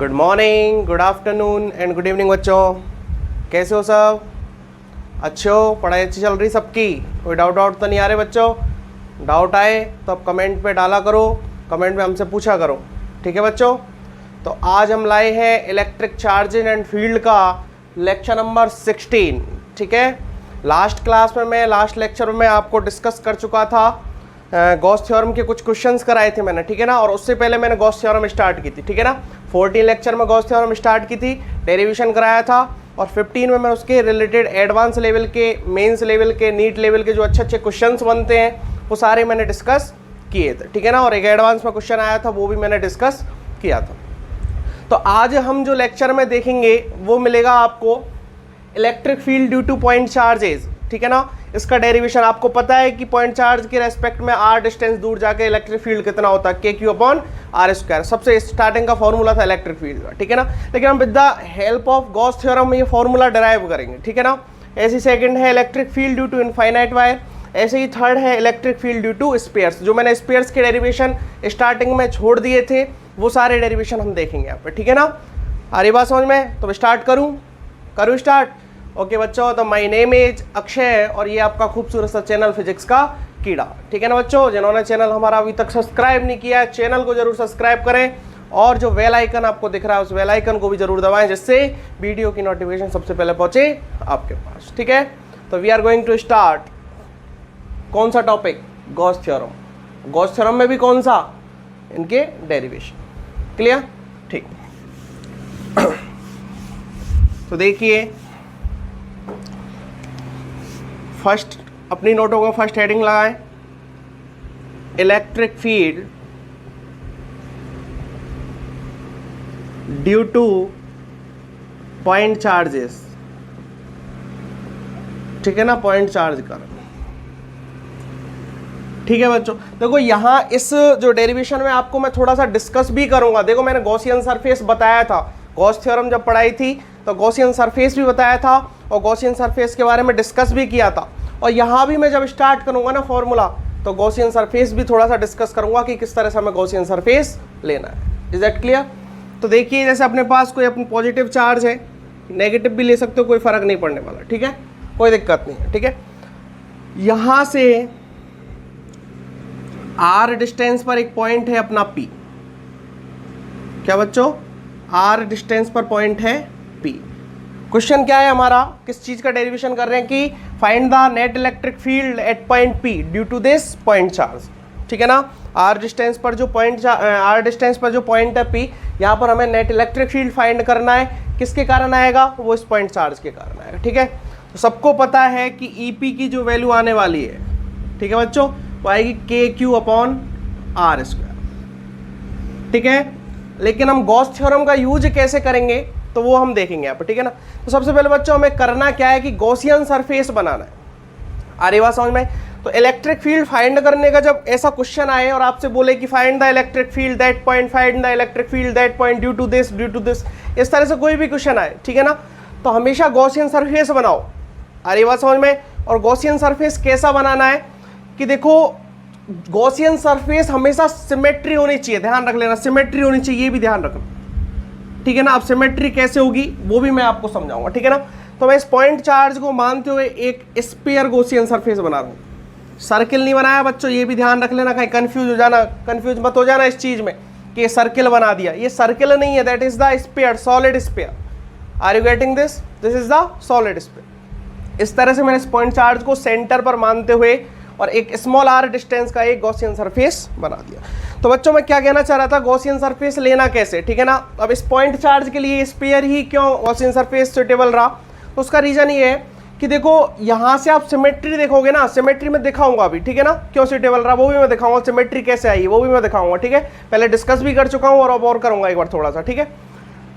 Good morning, good afternoon and good evening बच्चों। कैसे हो सब? अच्छे हो? पढ़ाई अच्छी चल रही सबकी? कोई डाउट तो नहीं आ रहे बच्चों? डाउट आए तो आप कमेंट पे डाला करो, कमेंट में हमसे पूछा करो, ठीक है बच्चों। तो आज हम लाए हैं इलेक्ट्रिक चार्जेज एंड फील्ड का लेक्चर नंबर 16, ठीक है। लास्ट क्लास में मैं लास्ट लेक्चर में आपको डिस्कस कर चुका था, गॉस थ्योरम के कुछ क्वेश्चंस कराए थे मैंने, ठीक है ना। और उससे पहले मैंने गॉस थ्योरम स्टार्ट की थी, ठीक है ना। 14 लेक्चर में गॉस थ्योरम स्टार्ट की थी, डेरिवेशन कराया था, और 15 में मैं उसके रिलेटेड एडवांस लेवल के, मेंस लेवल के, नीट लेवल के जो अच्छे अच्छे क्वेश्चंस बनते हैं वो सारे मैंने डिस्कस किए थे, ठीक है ना। और एक एडवांस में क्वेश्चन आया था वो भी मैंने डिस्कस किया था। तो आज हम जो लेक्चर में देखेंगे वो मिलेगा आपको electric field due two point charges, ठीक है ना। इसका डेरिवेशन आपको पता है कि पॉइंट चार्ज के रेस्पेक्ट में आर डिस्टेंस दूर जाके इलेक्ट्रिक फील्ड कितना होता है, के क्यू अपॉन आर स्क्वायर। सबसे स्टार्टिंग का फॉर्मूला था इलेक्ट्रिक फील्ड का, ठीक है ना। लेकिन हम with the help of Gauss theorem में ये फॉर्मूला डिराइव करेंगे, ठीक है ना। ऐसी सेकंड है electric field due to infinite wire. ऐसे ही थर्ड है electric field due to spheres. जो मैंने स्पेयर्स के डेरिवेशन स्टार्टिंग में छोड़ दिए थे वो सारे डेरिवेशन हम देखेंगे यहाँ पे, ठीक है ना। आ रही बात समझ में? तो मैं स्टार्ट करूँ स्टार्ट? ओके बच्चों, तो माय नेम इज अक्षय और ये आपका खूबसूरत सा चैनल फिजिक्स का कीड़ा, ठीक है ना बच्चों। जिन्होंने चैनल हमारा अभी तक सब्सक्राइब नहीं किया है, चैनल को जरूर सब्सक्राइब करें और जो बेल आइकन आपको दिख रहा है उस बेल आइकन को भी जरूर दबाएं, जिससे वीडियो की नोटिफिकेशन सबसे पहले पहुंचे आपके पास, ठीक है। तो we are going to start. कौन सा topic? Gauss theorem. Gauss theorem में भी कौन सा? इनके डेरिवेशन। क्लियर? ठीक। तो देखिए, फर्स्ट अपनी नोटों को फर्स्ट हेडिंग लगाएं, electric field due two point charges, ठीक है ना। पॉइंट चार्ज कर, ठीक है बच्चों। देखो यहाँ इस जो डेरिवेशन में आपको मैं थोड़ा सा डिस्कस भी करूंगा। देखो मैंने गॉसियन सरफेस बताया था, गॉस थ्योरम जब पढ़ाई थी तो गॉसियन सरफेस भी बताया था और गॉसियन सरफेस के बारे में डिस्कस भी किया था। और यहाँ भी मैं जब स्टार्ट करूंगा ना फॉर्मूला, तो गॉसियन सरफेस भी थोड़ा सा डिस्कस करूंगा कि किस तरह से हमें गॉसियन सरफेस लेना है। Is that clear? तो देखिए, जैसे अपने पास कोई अपनी पॉजिटिव चार्ज है, नेगेटिव भी ले सकते हो, कोई फर्क नहीं पड़ने वाला, ठीक है, कोई दिक्कत नहीं है, ठीक है। यहाँ से आर डिस्टेंस पर एक पॉइंट है अपना पी। क्या बच्चों? आर डिस्टेंस पर पॉइंट है पी। क्वेश्चन क्या है हमारा? किस चीज का डेरिवेशन कर रहे हैं कि find the net electric field at point P due to this point charge, ठीक है ना। आर डिस्टेंस पर जो पॉइंट है पी, यहाँ पर हमें नेट इलेक्ट्रिक फील्ड फाइंड करना है। किसके कारण आएगा? वो इस पॉइंट चार्ज के कारण आएगा, ठीक है। तो सबको पता है कि ईपी की जो वैल्यू आने वाली है, ठीक है बच्चों, वो आएगी के क्यू अपॉन आर स्क्वायर, ठीक है। लेकिन हम गॉस थ्योरम का यूज कैसे करेंगे तो वो हम देखेंगे यहाँ पर, ठीक है ना। तो सबसे पहले बच्चों हमें करना क्या है कि गॉसियन सरफेस बनाना है। आ रही बात समझ में? तो इलेक्ट्रिक फील्ड फाइंड करने का जब ऐसा क्वेश्चन आए और आपसे बोले कि find the electric field that point, find the electric field that point due to this, इस तरह से कोई भी क्वेश्चन आए, ठीक है ना, तो हमेशा गॉसियन सरफेस बनाओ। आ रही बात समझ में? और गॉसियन सरफेस कैसा बनाना है कि देखो, गॉसियन सरफेस हमेशा सिमेट्री होनी चाहिए, ध्यान रख लेना, सिमेट्री होनी चाहिए, ये भी ध्यान रखना, ठीक है ना। अब सिमेट्री कैसे होगी वो भी मैं आपको समझाऊंगा, ठीक है ना। तो मैं इस पॉइंट चार्ज को मानते हुए एक स्फीयर गॉसियन सरफेस बना रहा हूँ। सर्किल नहीं बनाया बच्चों, ये भी ध्यान रख लेना, कहीं कंफ्यूज मत हो जाना इस चीज में कि सर्किल बना दिया। ये सर्किल नहीं है, that is the sphere, solid sphere. Are you getting this? This is the solid sphere. इस तरह से मैंने इस पॉइंट चार्ज को सेंटर पर मानते हुए और एक स्मॉल आर डिस्टेंस का एक गॉसियन सरफेस बना दिया। तो बच्चों मैं क्या कहना चाह रहा था, गॉसियन सरफेस लेना कैसे, ठीक है ना। अब इस पॉइंट चार्ज के लिए स्फीयर ही क्यों गॉसियन सरफेस सुटेबल रहा, तो उसका रीजन ये है कि देखो यहाँ से आप सिमेट्री देखोगे ना, सिमेट्री में दिखाऊंगा अभी, ठीक है ना, क्यों सुटेबल रहा वो भी मैं दिखाऊंगा, सिमेट्री कैसे आई वो भी मैं दिखाऊंगा, ठीक है। पहले डिस्कस भी कर चुका हूँ और अब और करूंगा एक बार थोड़ा सा, ठीक है।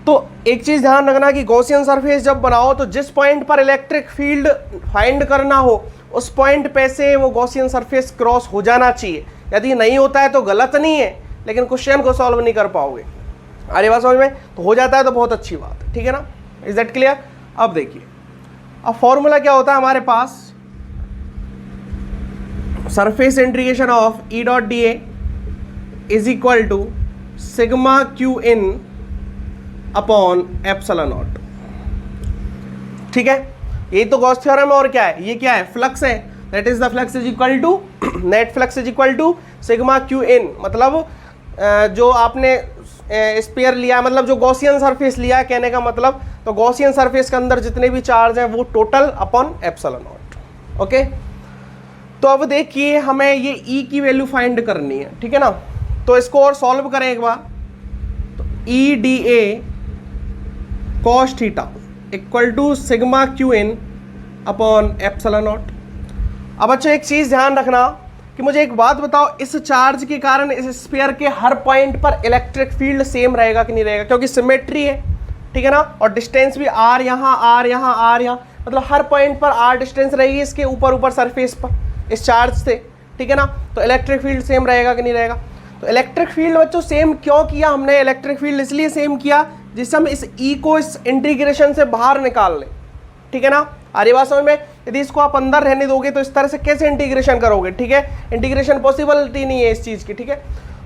तो एक चीज ध्यान रखना कि गॉसियन सरफेस जब बनाओ तो जिस पॉइंट पर इलेक्ट्रिक फील्ड फाइंड करना हो उस पॉइंट पे से वो गॉसियन सरफेस क्रॉस हो जाना चाहिए। यदि नहीं होता है तो गलत नहीं है, लेकिन क्वेश्चन को सॉल्व नहीं कर पाओगे। अरे बात समझ में? तो हो जाता है तो बहुत अच्छी बात है, ठीक है ना। Is that clear? अब देखिए, अब फॉर्मूला क्या होता है हमारे पास, surface integration of E dot D A is equal to sigma Q in upon epsilon naught. ठीक है, यही तो गॉस थ्योरम है। और क्या है, ये क्या है, फ्लक्स है। That is the flux is equal to net flux is equal to sigma Q in, मतलब जो आपने स्फीयर लिया, मतलब जो गॉसियन सरफेस लिया है, कहने का मतलब तो गॉसियन सरफेस के अंदर जितने भी चार्ज हैं वो total upon epsilon not. Okay, तो अब देखिए हमें ये E की वैल्यू फाइंड करनी है, ठीक है ना। तो इसको और सॉल्व करें एक बार। तो E D A cos theta equal to sigma Q in upon epsilon naught. अब अच्छा एक चीज ध्यान रखना कि मुझे एक बात बताओ, इस चार्ज के कारण इस स्फीयर के हर पॉइंट पर इलेक्ट्रिक फील्ड सेम रहेगा कि नहीं रहेगा, क्योंकि सिमेट्री है, ठीक है ना। और डिस्टेंस भी आर यहाँ, आर यहाँ, आर यहाँ, मतलब हर पॉइंट पर आर डिस्टेंस रहेगी इसके ऊपर ऊपर सरफेस पर इस चार्ज से, ठीक है ना। तो इलेक्ट्रिक फील्ड सेम रहेगा कि नहीं रहेगा। तो इलेक्ट्रिक फील्ड बच्चों सेम क्यों किया हमने, इलेक्ट्रिक फील्ड इसलिए सेम किया जिससे हम इस ई को इस इंटीग्रेशन से बाहर निकाल लें, ठीक है ना। आ रही बात समझ में। यदि इसको आप अंदर रहने दोगे तो इस तरह से कैसे इंटीग्रेशन करोगे, ठीक है। इंटीग्रेशन पॉसिबिलिटी नहीं है इस चीज की, ठीक है।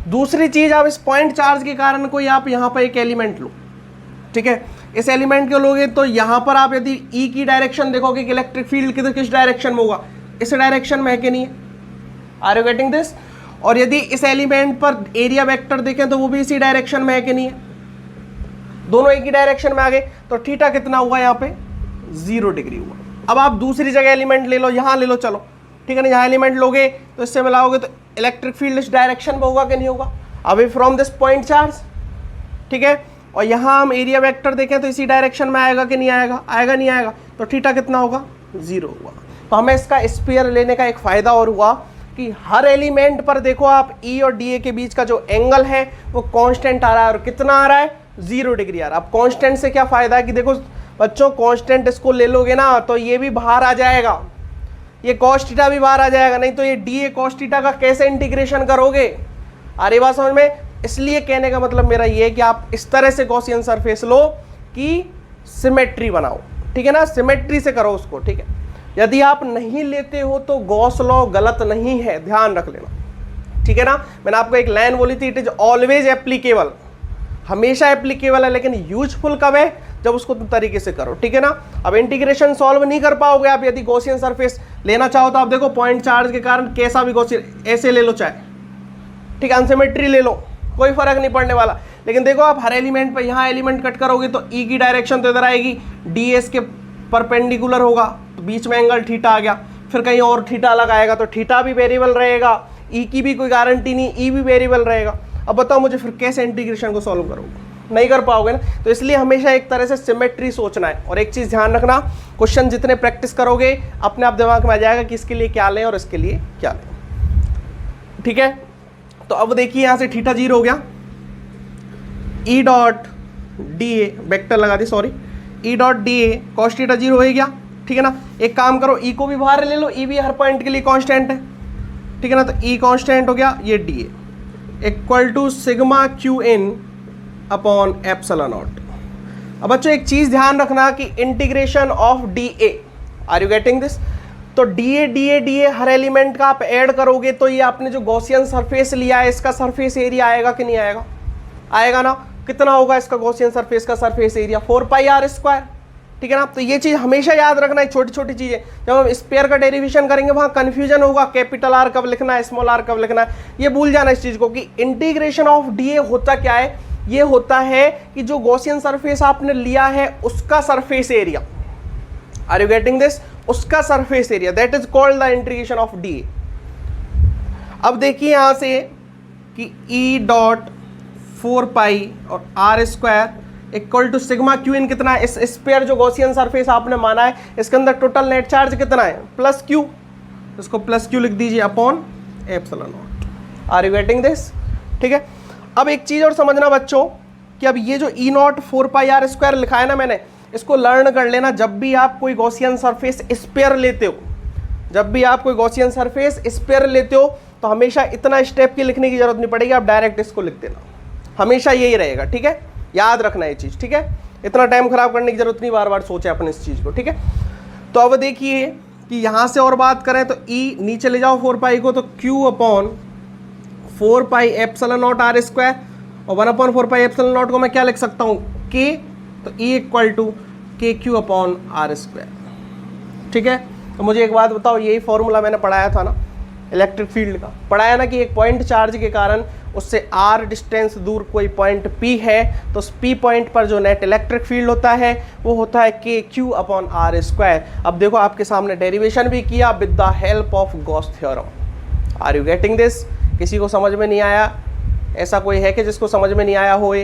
दूसरी चीज, आप इस पॉइंट चार्ज के कारण कोई आप यहाँ पर एक एलिमेंट लो, ठीक है। इस एलिमेंट को लोगे तो यहाँ पर आप यदि ई की डायरेक्शन देखोगे कि इलेक्ट्रिक फील्ड किस डायरेक्शन में होगा, इस डायरेक्शन में है कि नहीं है। Are you getting this. और यदि इस एलिमेंट पर एरिया वेक्टर देखें तो वो भी इसी डायरेक्शन में है कि नहीं है, दोनों एक ही डायरेक्शन में आ गए। तो थीटा कितना हुआ यहाँ पे, 0 डिग्री हुआ। अब आप दूसरी जगह एलिमेंट ले लो, यहाँ ले लो, चलो, ठीक है ना। यहाँ एलिमेंट लोगे तो इससे मिलाओगे तो इलेक्ट्रिक फील्ड इस डायरेक्शन में होगा कि नहीं होगा, away from this point charge, ठीक है। और यहाँ हम एरिया वेक्टर देखें तो इसी डायरेक्शन में आएगा कि नहीं आएगा, आएगा नहीं आएगा। तो थीटा कितना होगा, 0 हुआ। तो हमें इसका स्फीयर लेने का एक फायदा और हुआ कि हर एलिमेंट पर देखो आप ई और डी ए के बीच का जो एंगल है वो कांस्टेंट आ रहा है। और कितना आ रहा है, 0 डिग्री आ रहा है। अब कांस्टेंट से क्या फायदा है कि देखो बच्चों, कांस्टेंट इसको ले लोगे ना तो ये भी बाहर आ जाएगा, ये कॉस थीटा भी बाहर आ जाएगा। नहीं तो ये डी ए कॉस थीटा का कैसे इंटीग्रेशन करोगे। अरे बात समझ में। इसलिए कहने का मतलब मेरा ये है कि आप इस तरह से गॉसियन सरफेस लो कि सिमेट्री बनाओ, ठीक है ना, सिमेट्री से करो उसको, ठीक है। यदि आप नहीं लेते हो तो गॉस लॉ गलत नहीं है, ध्यान रख लेना, ठीक है ना। मैंने आपको एक लाइन बोली थी, इट इज ऑलवेज एप्लीकेबल, हमेशा एप्लीकेबल है, लेकिन यूजफुल कब है, जब उसको तुम तरीके से करो, ठीक है ना। अब इंटीग्रेशन सॉल्व नहीं कर पाओगे आप यदि गॉसियन सरफेस लेना चाहो तो। आप देखो पॉइंट चार्ज के कारण कैसा भी गॉसियन, ऐसे ले लो चाहे, ठीक है, अनसिमेट्री ले लो, कोई फर्क नहीं पड़ने वाला। लेकिन देखो आप हर एलिमेंट पर यहाँ एलिमेंट कट करोगे तो ई की डायरेक्शन तो इधर आएगी, डी एस के परपेंडिकुलर होगा, तो बीच में एंगल थीटा आ गया। फिर कहीं और थीटा अलग आएगा तो थीटा भी वेरिएबल रहेगा, ई की भी कोई गारंटी नहीं, ई भी वेरिएबल रहेगा। अब बताओ मुझे फिर कैसे इंटीग्रेशन को सॉल्व करोगे, नहीं कर पाओगे ना। तो इसलिए हमेशा एक तरह से सिमेट्री सोचना है। और एक चीज़ ध्यान रखना, क्वेश्चन जितने प्रैक्टिस करोगे अपने आप दिमाग में आ जाएगा कि इसके लिए क्या लें और इसके लिए क्या लें, ठीक है। तो अब देखिए यहाँ से थीटा 0 हो गया, E dot D A vector लगा दी, sorry, E dot D A cos theta 0 हो गया, ठीक है ना। एक काम करो, ई को भी बाहर ले लो, ई भी हर पॉइंट के लिए कांस्टेंट है, ठीक है ना। तो ई कांस्टेंट हो गया, ये D A equal to sigma Q in upon epsilon naught. अब बच्चों एक चीज ध्यान रखना कि integration of D A, are you getting this. तो डी ए हर एलिमेंट का आप ऐड करोगे तो ये आपने जो गॉसियन सरफेस लिया है इसका सरफेस एरिया आएगा कि नहीं आएगा, आएगा ना। कितना होगा इसका गॉसियन सरफेस का सरफेस एरिया, 4πr², ठीक है ना। तो ये चीज हमेशा याद रखना है, छोटी छोटी चीजें। जब हम स्पेयर का डेरिवेशन करेंगे वहां कंफ्यूजन होगा, कैपिटल आर कब लिखना है, स्मॉल आर कब लिखना है, ये भूल जाना इस चीज को कि इंटीग्रेशन ऑफ डी ए होता क्या है। ये होता है कि जो गॉसियन सरफेस आपने लिया है उसका surface area, are you getting this, उसका surface area, that is called the integration of D A. अब देखिए यहां से कि ई डॉट 4π और r² equal to sigma Q in कितना है, इस स्पेयर जो गॉसियन सरफेस आपने माना है इसके अंदर टोटल नेट चार्ज कितना है, प्लस क्यू, इसको प्लस क्यू लिख दीजिए upon epsilon naught. Are you getting this, ठीक है। अब एक चीज और समझना बच्चों कि अब ये जो ई नॉट 4πr² लिखा है ना मैंने, इसको लर्न कर लेना। जब भी आप कोई गॉसियन सरफेस स्पेयर लेते हो, जब भी आप कोई गॉसियन सरफेस स्पेयर लेते हो तो हमेशा इतना स्टेप की लिखने की जरूरत नहीं पड़ेगी, आप डायरेक्ट इसको लिख देना, हमेशा यही रहेगा, ठीक है। याद रखना ये चीज, ठीक है। इतना टाइम खराब करने की जरूरत नहीं, बार बार सोचे अपन इस चीज को, ठीक है। तो अब देखिए कि यहां से और बात करें तो ई नीचे ले जाओ 4π को, तो q upon 4π epsilon not r² और 1/4π एप्सिलॉन नॉट को मैं क्या लिख सकता हूं, के, तो E equal to K Q upon are square. ठीक है, तो मुझे एक बात बताओ, यही फॉर्मूला मैंने पढ़ाया था ना इलेक्ट्रिक फील्ड का, पढ़ाया ना कि एक पॉइंट चार्ज के कारण उससे r डिस्टेंस दूर कोई पॉइंट P है, तो उस P पॉइंट पर जो नेट इलेक्ट्रिक फील्ड होता है वो होता है के क्यू अपॉन आर स्क्वायर। अब देखो आपके सामने डेरिवेशन भी किया with the help of Gauss theorem. Are you getting this? किसी को समझ में नहीं आया? ऐसा कोई है कि जिसको समझ में नहीं आया हो? ये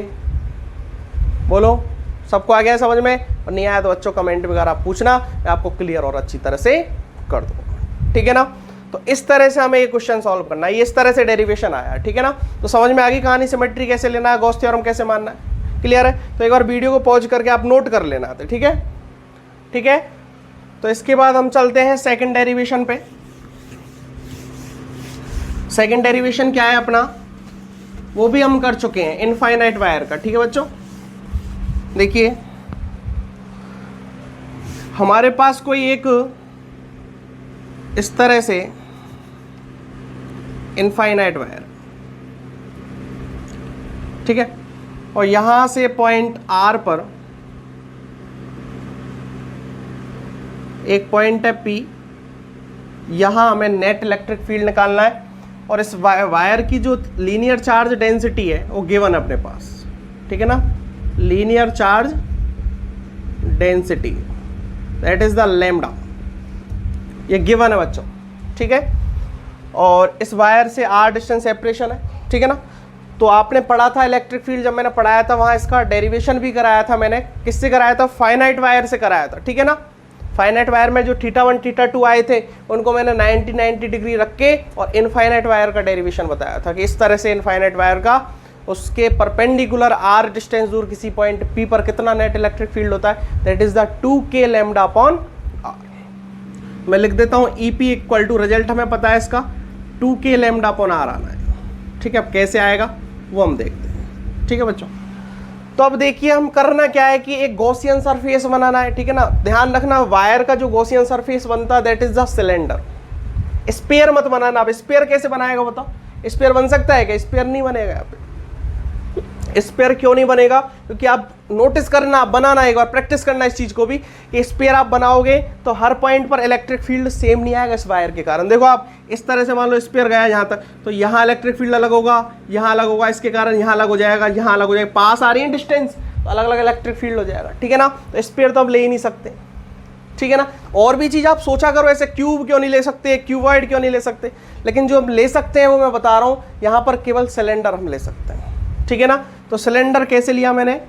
बोलो, सबको आ गया समझ में? और नहीं आया तो बच्चों कमेंट वगैरह आप पूछना, मैं आपको क्लियर और अच्छी तरह से कर दूंगा। ठीक है ना? तो इस तरह से हमें ये क्वेश्चन सॉल्व करना है, ये इस तरह से डेरिवेशन आया है। ठीक है ना? तो समझ में आ गई कहानी, सिमेट्री कैसे लेना है, गॉस थ्योरम कैसे मानना है, क्लियर है? तो एक बार वीडियो को पॉज करके आप नोट कर लेना है, ठीक है? ठीक है, तो इसके बाद हम चलते हैं सेकंड डेरिवेशन पे। सेकंड डेरिवेशन क्या है अपना, वो भी हम कर चुके हैं इनफाइनाइट वायर का। ठीक है बच्चों, देखिए हमारे पास कोई एक इस तरह से इनफाइनाइट वायर, ठीक है, और यहां से पॉइंट R पर एक पॉइंट है P, यहां हमें नेट इलेक्ट्रिक फील्ड निकालना है, और इस वायर की जो लीनियर चार्ज डेंसिटी है वो गिवन है अपने पास। ठीक है ना, linear charge density that is the lambda, ये गिवन है बच्चों। ठीक है, और इस वायर से r डिस्टेंस सेपरेशन है। ठीक है ना, तो आपने पढ़ा था इलेक्ट्रिक फील्ड, जब मैंने पढ़ाया था वहां इसका डेरिवेशन भी कराया था मैंने। किससे कराया था? फाइनाइट वायर से कराया था। ठीक है ना, फाइनाइट वायर में जो θ1 θ2 आए थे उनको मैंने 90 डिग्री रख के और इनफाइनाइट वायर का डेरिवेशन बताया था कि इस तरह से इनफाइनाइट वायर का उसके परपेंडिकुलर r डिस्टेंस दूर किसी पॉइंट P पर कितना नेट इलेक्ट्रिक फील्ड होता है, that is the 2k lambda upon r। मैं लिख देता हूं EP इक्वल टू, रिजल्ट हमें पता है इसका 2k लैम्डा अपॉन r आना है। ठीक है, अब कैसे आएगा वो हम देखते हैं। ठीक है बच्चों, तो अब देखिए हम करना क्या है कि एक गॉसियन सरफेस बनाना है। ठीक है ना, ध्यान रखना वायर का जो गॉसियन सरफेस बनता है that is the cylinder. Sphere मत बनाना। अब स्पेयर कैसे बनाएगा बताओ? स्पेयर बन सकता है क्या? स्पेयर नहीं बनेगा यहाँ पे। स्पेयर क्यों नहीं बनेगा? क्योंकि आप नोटिस करना, बनाना, एक बार प्रैक्टिस करना इस चीज को भी कि स्पेयर आप बनाओगे तो हर पॉइंट पर इलेक्ट्रिक फील्ड सेम नहीं आएगा इस वायर के कारण। देखो आप इस तरह से मान लो स्पेयर गया यहाँ तक, तो यहाँ इलेक्ट्रिक फील्ड अलग होगा, यहाँ अलग होगा, इसके कारण यहाँ अलग हो जाएगा, यहाँ अलग हो जाएगा, पास आ रही है डिस्टेंस तो अलग अलग इलेक्ट्रिक फील्ड हो जाएगा। ठीक है ना, तो स्पेयर तो आप ले ही नहीं सकते। ठीक है ना, और भी चीज आप सोचा करो, ऐसे क्यूब क्यों नहीं ले सकते, क्यूबॉइड क्यों नहीं ले सकते, लेकिन जो हम ले सकते हैं वो मैं बता रहा हूँ, यहाँ पर केवल सिलेंडर हम ले सकते हैं। ठीक है ना, तो सिलेंडर कैसे लिया मैंने,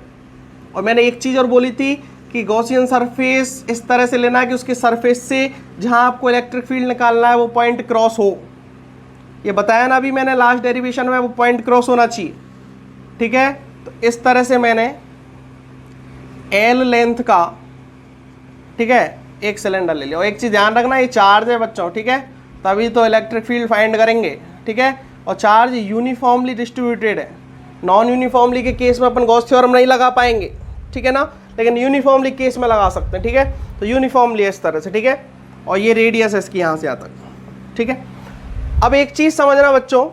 और मैंने एक चीज और बोली थी कि गॉसियन सरफेस इस तरह से लेना है कि उसके सरफेस से जहां आपको इलेक्ट्रिक फील्ड निकालना है वो पॉइंट क्रॉस हो। ये बताया ना अभी मैंने लास्ट डेरिवेशन में, वो पॉइंट क्रॉस होना चाहिए। ठीक है, तो इस तरह से मैंने L लेंथ का, ठीक है, एक सिलेंडर ले लिया। और एक चीज ध्यान रखना, ये चार्ज है बच्चों। ठीक है, तभी तो इलेक्ट्रिक फील्ड फाइंड करेंगे। ठीक है, और चार्ज यूनिफॉर्मली डिस्ट्रीब्यूटेड है। नॉन यूनिफॉर्मली के केस में अपन गॉस थ्योरम नहीं लगा पाएंगे। ठीक है ना, लेकिन यूनिफॉर्मली केस में लगा सकते हैं। ठीक है, तो यूनिफॉर्मली इस तरह से। ठीक है, और ये रेडियस है इसकी यहाँ से यहाँ तक। ठीक है, अब एक चीज समझना बच्चों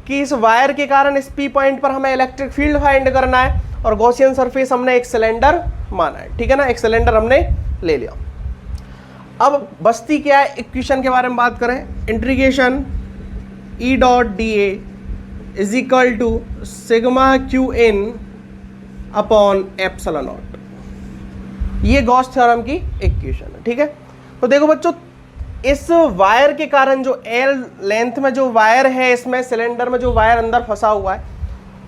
कि इस वायर के कारण इस P पॉइंट पर हमें इलेक्ट्रिक फील्ड फाइंड करना है, और गॉसियन सरफेस हमने एक सिलेंडर माना है। ठीक है ना, एक सिलेंडर हमने ले लिया। अब बस्ती क्या है, इक्वेशन के बारे में बात करें, integration E dot dA is equal to sigma QN upon epsilon naught. ये गॉस थ्योरम की इक्वेशन है। ठीक है, तो देखो बच्चों, इस वायर के कारण जो L लेंथ में जो वायर है, इसमें सिलेंडर में जो वायर अंदर फंसा हुआ है,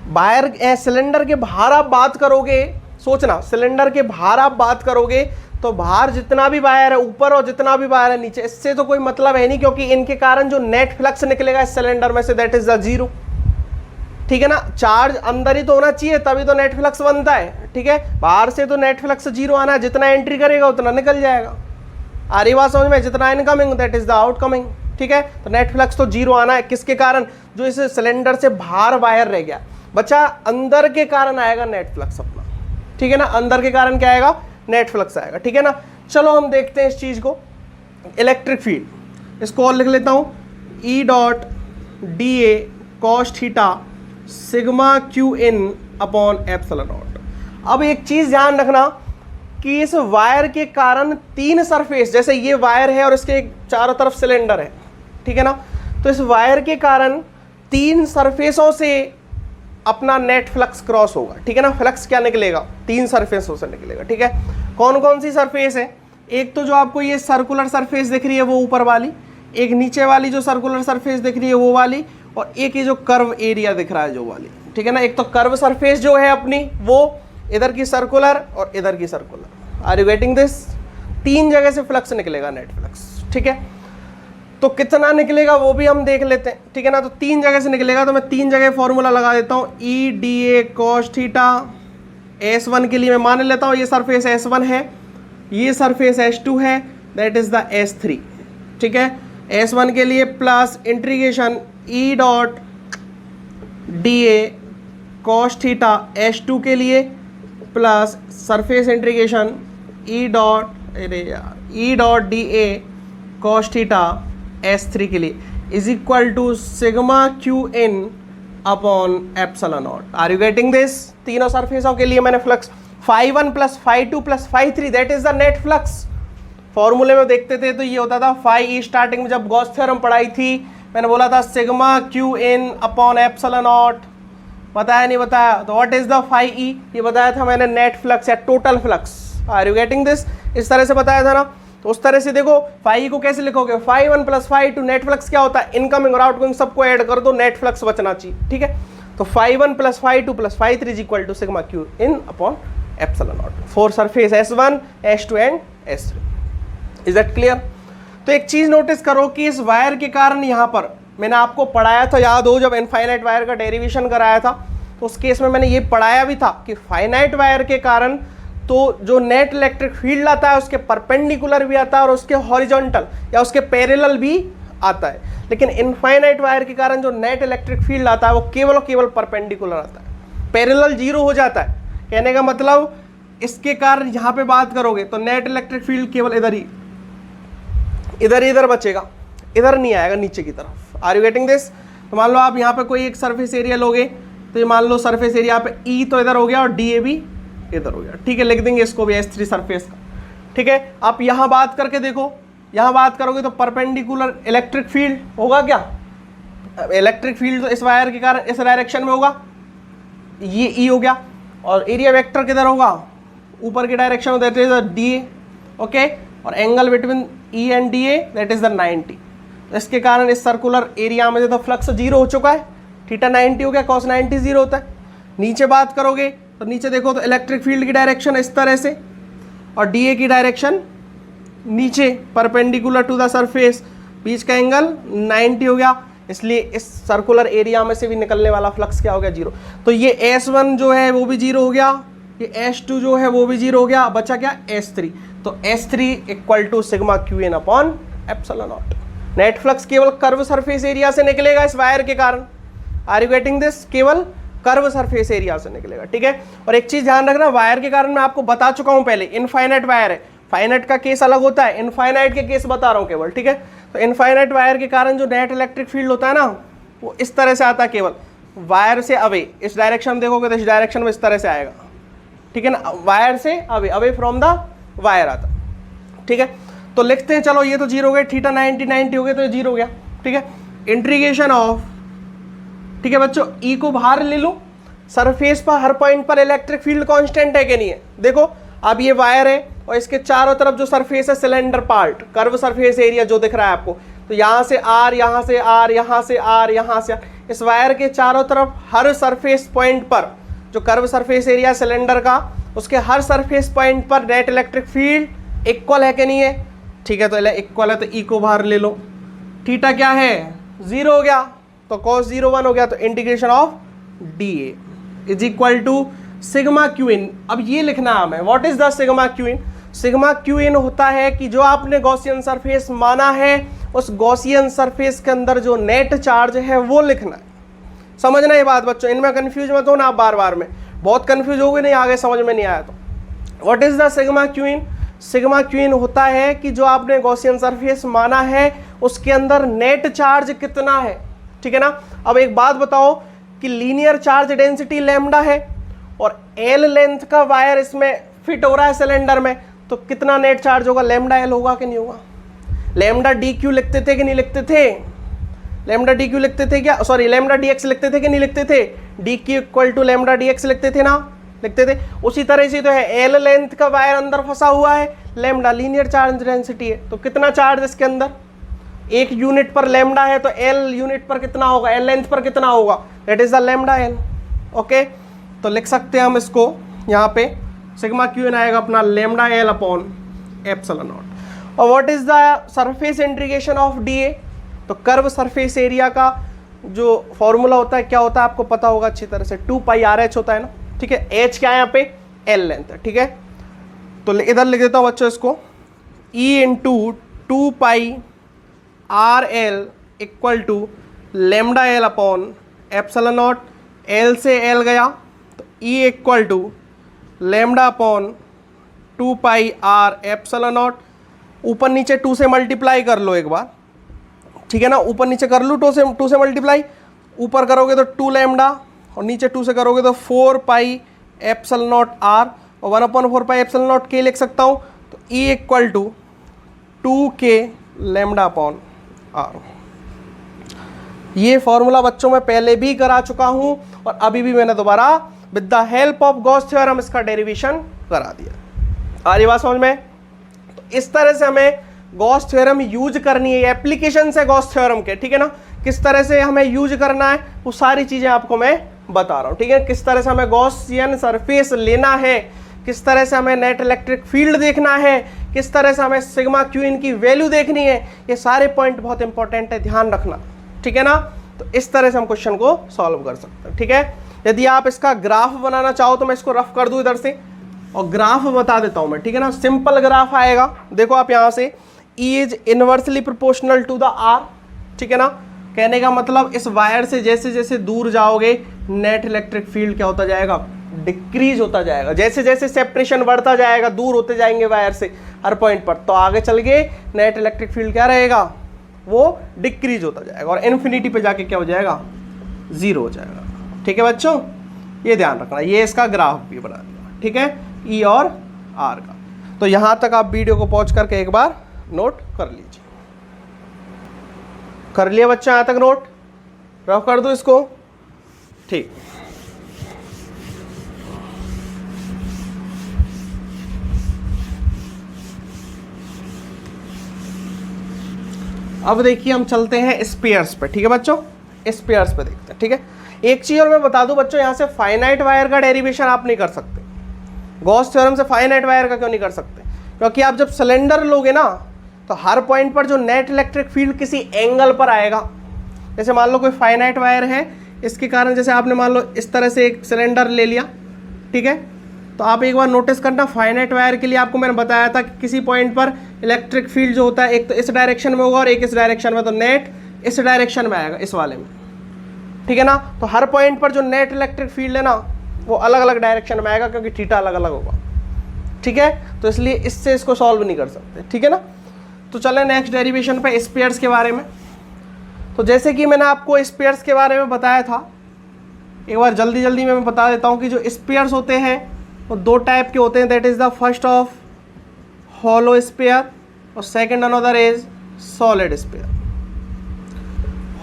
वायर सिलेंडर के बाहर आप बात करोगे, सोचना सिलेंडर के बाहर आप बात करोगे तो बाहर जितना भी वायर है ऊपर और जितना भी वायर है नीचे, इससे तो कोई मतलब है नहीं, क्योंकि इनके कारण जो नेट फ्लक्स निकलेगा इस सिलेंडर में say that is the zero. ठीक है ना, चार्ज अंदर ही तो होना चाहिए तभी तो नेट फ्लक्स बनता है। ठीक है, बाहर से तो नेट फ्लक्स जीरो आना है, जितना एंट्री करेगा उतना निकल जाएगा। आ रही बात समझ में? जितना incoming that is the outcoming. ठीक है, तो नेट फ्लक्स तो जीरो आना है, किसके कारण? जो इस सिलेंडर से बाहर वायर रह गया, बचा अंदर के कारण आएगा नेट फ्लक्स अपना। ठीक है ना, अंदर के कारण क्या आएगा? नेट फ्लक्स आएगा। ठीक है ना, चलो हम देखते हैं इस चीज को। इलेक्ट्रिक फील्ड, इसको और लिख लेता हूं, E dot dA cos theta sigma QN upon epsilon naught. अब एक चीज ध्यान रखना कि इस वायर के कारण तीन सरफेस, जैसे ये वायर है और इसके चारों तरफ सिलेंडर है, ठीक है ना, तो इस वायर के कारण तीन सरफेसों से अपना नेट फ्लक्स क्रॉस होगा, ठीक है ना। फ्लक्स क्या निकलेगा, तीन सरफेसों से निकलेगा, ठीक है। कौन कौन सी सरफेस है, एक तो जो आपको ये सर्कुलर सरफेस दिख रही है वो ऊपर वाली, एक नीचे वाली जो सर्कुलर सरफेस दिख रही है वो वाली, और एक ये जो कर्व एरिया दिख रहा है जो वाली, ठीक है ना। एक तो कर्व सरफेस जो है अपनी वो इधर की सर्कुलर और इधर की circular. Are you getting this? तीन जगह से फ्लक्स निकलेगा, नेट फ्लक्स, ठीक है। तो कितना निकलेगा वो भी हम देख लेते हैं, ठीक है ना। तो तीन जगह से निकलेगा, तो मैं तीन जगह फॉर्मूला लगा देता हूँ। ई D A cos theta, S1 के लिए मैं मान लेता हूँ ये सरफेस S1 है, ये सरफेस S2 है, दैट इज द S3, ठीक है। S1 के लिए plus integration E dot D A cos theta S2 के लिए plus surface integration E dot D A cos theta S3 के लिए is equal to sigma Q in upon epsilon naught. Are you getting this? तीनों सरफेसों के लिए मैंने flux φ1 plus φ2 plus φ3 that is the net flux. फॉर्मूले में देखते थे तो ये होता था φ स्टार्टिंग में जब गॉस थ्योरम पढ़ाई थी मैंने बोला था sigma Q in upon epsilon not, बताया नहीं बताया? तो व्हाट इज द φ ये बताया था मैंने, नेट फ्लक्स या total flux. Are you getting this? इस तरह से बताया था ना। तो उस तरह से देखो φ को कैसे लिखोगे, φ1 प्लस φ2, नेट फ्लक्स क्या होता है, इनकमिंग और आउटगोइंग सबको ऐड कर दो, नेट फ्लक्स बचना चाहिए, ठीक है। तो φ1 plus φ2 plus φ3 is equal to sigma Q in upon epsilon naught for surface S1, S2 and S3। Is that clear? तो एक चीज नोटिस करो कि इस वायर के कारण यहाँ पर मैंने आपको पढ़ाया था, याद हो जब इनफाइनाइट वायर का डेरिवेशन कराया था तो उस केस में मैंने ये पढ़ाया भी था कि फाइनाइट वायर के कारण तो जो नेट इलेक्ट्रिक फील्ड आता है उसके परपेंडिकुलर भी आता है और उसके हॉरिजॉन्टल या उसके पैरेलल भी आता है, लेकिन इनफाइनाइट वायर के कारण जो नेट इलेक्ट्रिक फील्ड आता है वो केवल परपेंडिकुलर आता है, पैरेलल जीरो हो जाता है। कहने का मतलब इसके कारण यहाँ पे बात करोगे तो नेट इलेक्ट्रिक फील्ड केवल इधर बचेगा, इधर नहीं आएगा नीचे की तरफ। Are you getting this? तो मान लो आप यहाँ पे कोई एक सरफेस एरिया लोगे तो ये मान लो सरफेस एरिया पे ई तो इधर हो गया और डी ए भी इधर हो गया, ठीक है। लिख देंगे इसको भी S3 सरफेस का, ठीक है। आप यहाँ बात करके देखो, यहाँ बात करोगे तो परपेंडिकुलर इलेक्ट्रिक फील्ड होगा क्या, इलेक्ट्रिक फील्ड तो इस वायर के कारण इस डायरेक्शन में होगा, ये ई हो गया, और एरिया वेक्टर किधर होगा, ऊपर की डायरेक्शन में, that is D A, okay. और angle between E and D A that is the 90। तो इसके कारण इस सर्कुलर एरिया में तो फ्लक्स जीरो हो चुका है, थीटा 90 हो गया, कॉस 90 जीरो होता है। नीचे बात करोगे तो नीचे देखो तो इलेक्ट्रिक फील्ड की डायरेक्शन इस तरह से और डी ए की डायरेक्शन नीचे परपेंडिकुलर टू द सरफेस, बीच का एंगल 90 हो गया, इसलिए इस सर्कुलर एरिया में से भी निकलने वाला फ्लक्स क्या हो गया, जीरो। तो ये S1 जो है वो भी जीरो हो गया, ये S2 जो है वो भी जीरो हो गया, बचा क्या S3। तो S3 equal to sigma Q in upon epsilon naught. Net flux केवल कर्व सरफेस एरिया से निकलेगा इस वायर के कारण। Are you getting this? केवल कर्व सरफेस एरिया से निकलेगा, ठीक है। और एक चीज ध्यान रखना, वायर के कारण मैं आपको बता चुका हूं पहले, इनफाइनाइट वायर है, फाइनाइट का केस अलग होता है, इनफाइनाइट के केस बता रहा हूं केवल, ठीक है। तो इनफाइनाइट वायर के कारण जो नेट इलेक्ट्रिक फील्ड होता है ना वो इस तरह से आता है, केवल वायर से अवे, इस डायरेक्शन में देखोगे तो इस डायरेक्शन में इस तरह से आएगा, ठीक है ना, वायर से अवे फ्रॉम द वायर आता, ठीक है। तो लिखते हैं, चलो ये तो जीरो हो गया, थीटा 90 हो गया तो ये जीरो हो गया, ठीक है। इंटीग्रेशन ऑफ, ठीक है बच्चों, ई को बाहर ले लो, सरफेस पर हर पॉइंट पर इलेक्ट्रिक फील्ड कांस्टेंट है कि नहीं है, देखो अब ये वायर है और इसके चारों तरफ जो सरफेस है cylinder part, curve surface area जो दिख रहा है आपको, तो यहाँ से आर, यहाँ से आर, यहाँ से आर, यहाँ से आर, इस वायर के चारों तरफ हर सरफेस पॉइंट पर जो कर्व सरफेस एरिया सिलेंडर का, उसके हर सरफेस पॉइंट पर नेट इलेक्ट्रिक फील्ड इक्वल है कि नहीं है, ठीक है। तो इक्वल है तो ई को बाहर ले लो, थीटा क्या है, जीरो हो गया, तो cos 0 1 हो गया, तो integration of D A is equal to sigma Q in. अब ये लिखना है हमें, what is the sigma Q in? Sigma Q in होता है कि जो आपने गॉसियन सरफेस माना है उस गॉसियन सरफेस के अंदर जो नेट चार्ज है वो लिखना है। समझना ये बात बच्चों, इनमें कंफ्यूज मत हो ना आप बार बार में, बहुत कंफ्यूज हो गए, नहीं आगे समझ में नहीं आया तो। What is the sigma Q in? Sigma Q in होता है कि जो आपने गॉसियन सरफेस माना है उसके अंदर नेट चार्ज कितना है, ठीक है ना। अब एक बात बताओ कि लीनियर चार्ज डेंसिटी लैम्डा है और एल लेंथ का वायर इसमें फिट हो रहा है सिलेंडर में, तो कितना नेट चार्ज होगा, लैम्डा एल होगा कि नहीं होगा। लैम्डा डी क्यू लिखते थे कि नहीं लिखते थे, लैम्डा डी क्यू लिखते थे क्या, सॉरी लैम्डा डी एक्स लिखते थे कि नहीं लिखते थे, D Q equal to lambda D X लिखते थे ना, लिखते थे। उसी तरह से तो है, एल लेंथ का वायर अंदर फंसा हुआ है, लैम्डा लीनियर चार्ज डेंसिटी है, तो कितना चार्ज इसके अंदर, एक यूनिट पर लैम्डा है तो एल यूनिट पर कितना होगा, एल लेंथ पर कितना होगा, that is the lambda L. Okay, तो लिख सकते हैं हम इसको यहाँ पे सिग्मा क्यू एन आएगा अपना lambda L upon epsilon naught. और what is the surface integration of D A, तो कर्व सरफेस एरिया का जो फॉर्मूला होता है क्या होता है आपको पता होगा अच्छी तरह से, 2 पाई आर एच होता है ना, ठीक है। एच क्या है यहाँ पे, एल लेंथ है, ठीक है। तो इधर लिख देता हूँ बच्चों इसको, E into 2 pi R L equal to lambda L upon epsilon naught, L से एल गया तो E equal to lambda upon 2 pi R epsilon naught, ऊपर नीचे 2 से मल्टीप्लाई कर लो एक बार, ठीक है ना, ऊपर नीचे कर लूँ 2 से मल्टीप्लाई, ऊपर करोगे तो 2 लैम्डा और नीचे 2 से करोगे तो 4 पाई एप्सिलॉन नॉट आर और 1/4 पाई एप्सिलॉन नॉट के लिख सकता हूँ, तो E equal to 2k lambda upon R. ये फॉर्मूला बच्चों में पहले भी करा चुका हूँ और अभी भी मैंने दोबारा with the help of Gauss theorem इसका डेरिवेशन करा दिया। आ रही बात समझ में? तो इस तरह से हमें गॉस थ्योरम यूज करनी है, एप्लीकेशन है गॉस थ्योरम के, ठीक है ना। किस तरह से हमें यूज करना है वो सारी चीजें आपको मैं बता रहा हूँ, ठीक है। किस तरह से हमें गॉसियन सरफेस लेना है, किस तरह से हमें नेट इलेक्ट्रिक फील्ड देखना है, किस तरह से हमें सिग्मा क्यू इन की वैल्यू देखनी है, ये सारे पॉइंट बहुत इंपॉर्टेंट है, ध्यान रखना, ठीक है ना। तो इस तरह से हम क्वेश्चन को सॉल्व कर सकते हैं, ठीक है। यदि आप इसका ग्राफ बनाना चाहो तो मैं इसको रफ कर दूं इधर से और ग्राफ बता देता हूं मैं, ठीक है ना। सिंपल ग्राफ आएगा, देखो आप यहां से E is inversely proportional to the R, ठीक है ना। कहने का मतलब इस वायर से जैसे जैसे दूर जाओगे नेट इलेक्ट्रिक फील्ड क्या होता जाएगा, डिक्रीज होता जाएगा। जैसे जैसे सेपरेशन बढ़ता जाएगा, दूर होते जाएंगे वायर से हर पॉइंट पर, तो आगे चल के नेट इलेक्ट्रिक फील्ड क्या रहेगा, वो डिक्रीज होता जाएगा और इन्फिनिटी पे जाके क्या हो जाएगा, 0 हो जाएगा, ठीक है बच्चों। ये ध्यान रखना, ये इसका ग्राफ भी बना दिया, ठीक है, E और R का। तो यहां तक आप वीडियो को पॉज करके एक बार नोट कर लीजिए। कर लिया बच्चा यहां तक नोट, रफ कर दो इसको, ठीक। अब देखिए हम चलते हैं स्पेयर्स पे, ठीक है बच्चों, स्पेयर्स पे देखते हैं, ठीक है। एक चीज और मैं बता दूं बच्चों, यहां से फाइनाइट वायर का डेरिवेशन आप नहीं कर सकते, गॉस थ्योरम से फाइनाइट वायर का क्यों नहीं कर सकते, क्योंकि आप जब सिलेंडर लोगे ना तो हर पॉइंट पर जो नेट इलेक्ट्रिक फील्ड किसी एंगल पर आएगा। जैसे मान लो कोई फाइनाइट वायर है, इसके कारण जैसे आपने मान लो इस तरह से एक सिलेंडर ले लिया, ठीक है। तो आप एक बार नोटिस करना, फाइनाइट वायर के लिए आपको मैंने बताया था कि किसी पॉइंट पर इलेक्ट्रिक फील्ड जो होता है एक तो इस डायरेक्शन में होगा और एक इस डायरेक्शन में, तो नेट इस डायरेक्शन में आएगा, इस वाले में, ठीक है ना। तो हर पॉइंट पर जो नेट इलेक्ट्रिक फील्ड है ना वो अलग अलग डायरेक्शन में आएगा क्योंकि थीटा अलग अलग होगा, ठीक है। तो इसलिए इससे इसको सॉल्व नहीं कर सकते, ठीक है ना। तो चले नेक्स्ट डेरिवेशन पे, स्पेयर्स के बारे में। तो जैसे कि मैंने आपको स्पेयर्स के बारे में बताया था, एक बार जल्दी जल्दी में मैं बता देता हूँ कि जो स्पेयर्स होते हैं वो 2 टाइप के होते हैं, that is the first of hollow sphere और second another is solid sphere.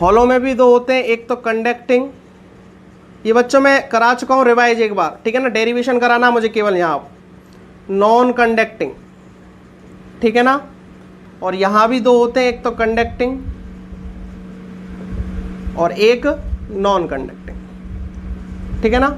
Hollow में भी 2 होते हैं, एक तो कंडक्टिंग, ये बच्चों मैं करा चुका हूँ रिवाइज एक बार, ठीक है ना। डेरिवेशन कराना मुझे केवल यहाँ, नॉन कंडक्टिंग, ठीक है ना। और यहाँ भी 2 होते हैं, एक तो कंडक्टिंग और एक नॉन कंडक्टिंग, ठीक है ना।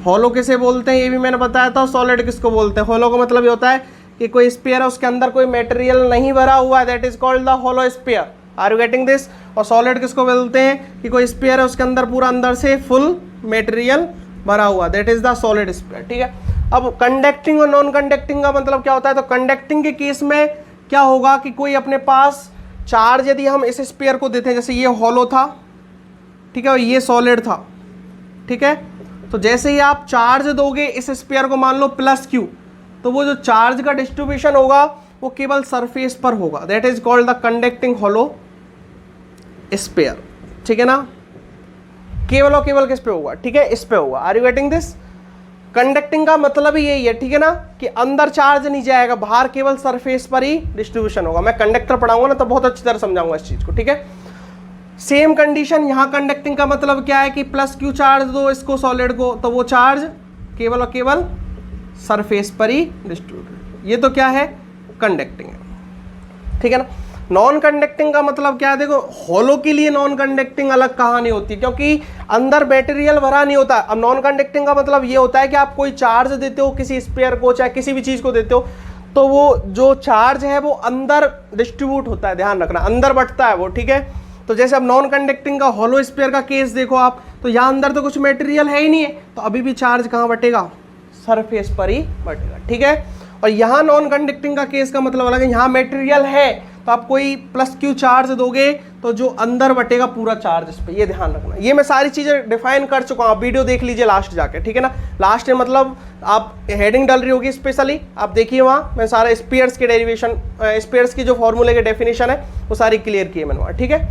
हॉलो किसे बोलते हैं ये भी मैंने बताया था, सॉलिड किसको बोलते हैं। हॉलो का मतलब ये होता है कि कोई स्पेयर है उसके अंदर कोई मटेरियल नहीं भरा हुआ है, that is called the hollow sphere. Are you getting this? और सॉलिड किसको बोलते हैं कि कोई स्पेयर है उसके अंदर पूरा अंदर से फुल मटेरियल भरा हुआ, that is the solid sphere, ठीक है। अब कंडक्टिंग और नॉन कंडक्टिंग का मतलब क्या होता है, तो कंडक्टिंग के केस में क्या होगा कि कोई अपने पास चार्ज यदि हम इस स्पेयर को देते हैं, जैसे ये हॉलो था, ठीक है, और ये सॉलिड था, ठीक है। तो जैसे ही आप चार्ज दोगे इस स्पेयर को, मान लो +Q, तो वो जो चार्ज का डिस्ट्रीब्यूशन होगा वो केवल सरफेस पर होगा, that is called the conducting hollow sphere, ठीक है ना। केवल और केवल किस पे होगा, ठीक है, इस पे होगा। Are you getting this? Conducting का मतलब ही यही है, ठीक है ना, कि अंदर चार्ज नहीं जाएगा, बाहर केवल सरफेस पर ही डिस्ट्रीब्यूशन होगा। मैं कंडक्टर पढ़ाऊंगा ना तो बहुत अच्छी तरह समझाऊंगा इस चीज को, ठीक है। सेम कंडीशन यहाँ कंडक्टिंग का मतलब क्या है कि प्लस क्यू चार्ज दो इसको सॉलिड को, तो वो चार्ज केवल और केवल सरफेस पर ही डिस्ट्रीब्यूटेड। ये तो क्या है, कंडक्टिंग है, ठीक है ना। नॉन कंडक्टिंग का मतलब क्या है, देखो होलो के लिए नॉन कंडक्टिंग अलग कहानी होती है, क्योंकि अंदर मटेरियल भरा नहीं होता। अब नॉन कंडक्टिंग का मतलब ये होता है कि आप कोई चार्ज देते हो किसी स्फीयर को, चाहे किसी भी चीज को देते हो, तो वो जो चार्ज है वो अंदर डिस्ट्रीब्यूट होता है, ध्यान रखना, अंदर बंटता है वो, ठीक है। तो जैसे अब नॉन कंडक्टिंग का होलो स्फीयर का केस देखो आप, तो यहाँ अंदर तो कुछ मटेरियल है ही नहीं है, तो अभी भी चार्ज कहाँ बटेगा, सरफेस पर ही बटेगा, ठीक है। और यहाँ नॉन कंडक्टिंग का केस का मतलब अलग है, यहाँ मटेरियल है तो आप कोई प्लस क्यू चार्ज दोगे तो जो अंदर बटेगा पूरा चार्ज इस पे, ये ध्यान रखना। ये मैं सारी चीजें डिफाइन कर चुका हूँ, आप वीडियो देख लीजिए लास्ट जाके, ठीक है ना। लास्ट में मतलब आप हेडिंग डल रही होगी स्पेशली, आप देखिए वहाँ मैं सारे स्पीयर्स के डेरिवेशन, स्पीयर्स की जो फॉर्मूले के डेफिनेशन है वो सारी क्लियर की है मैंने वहाँ, ठीक है,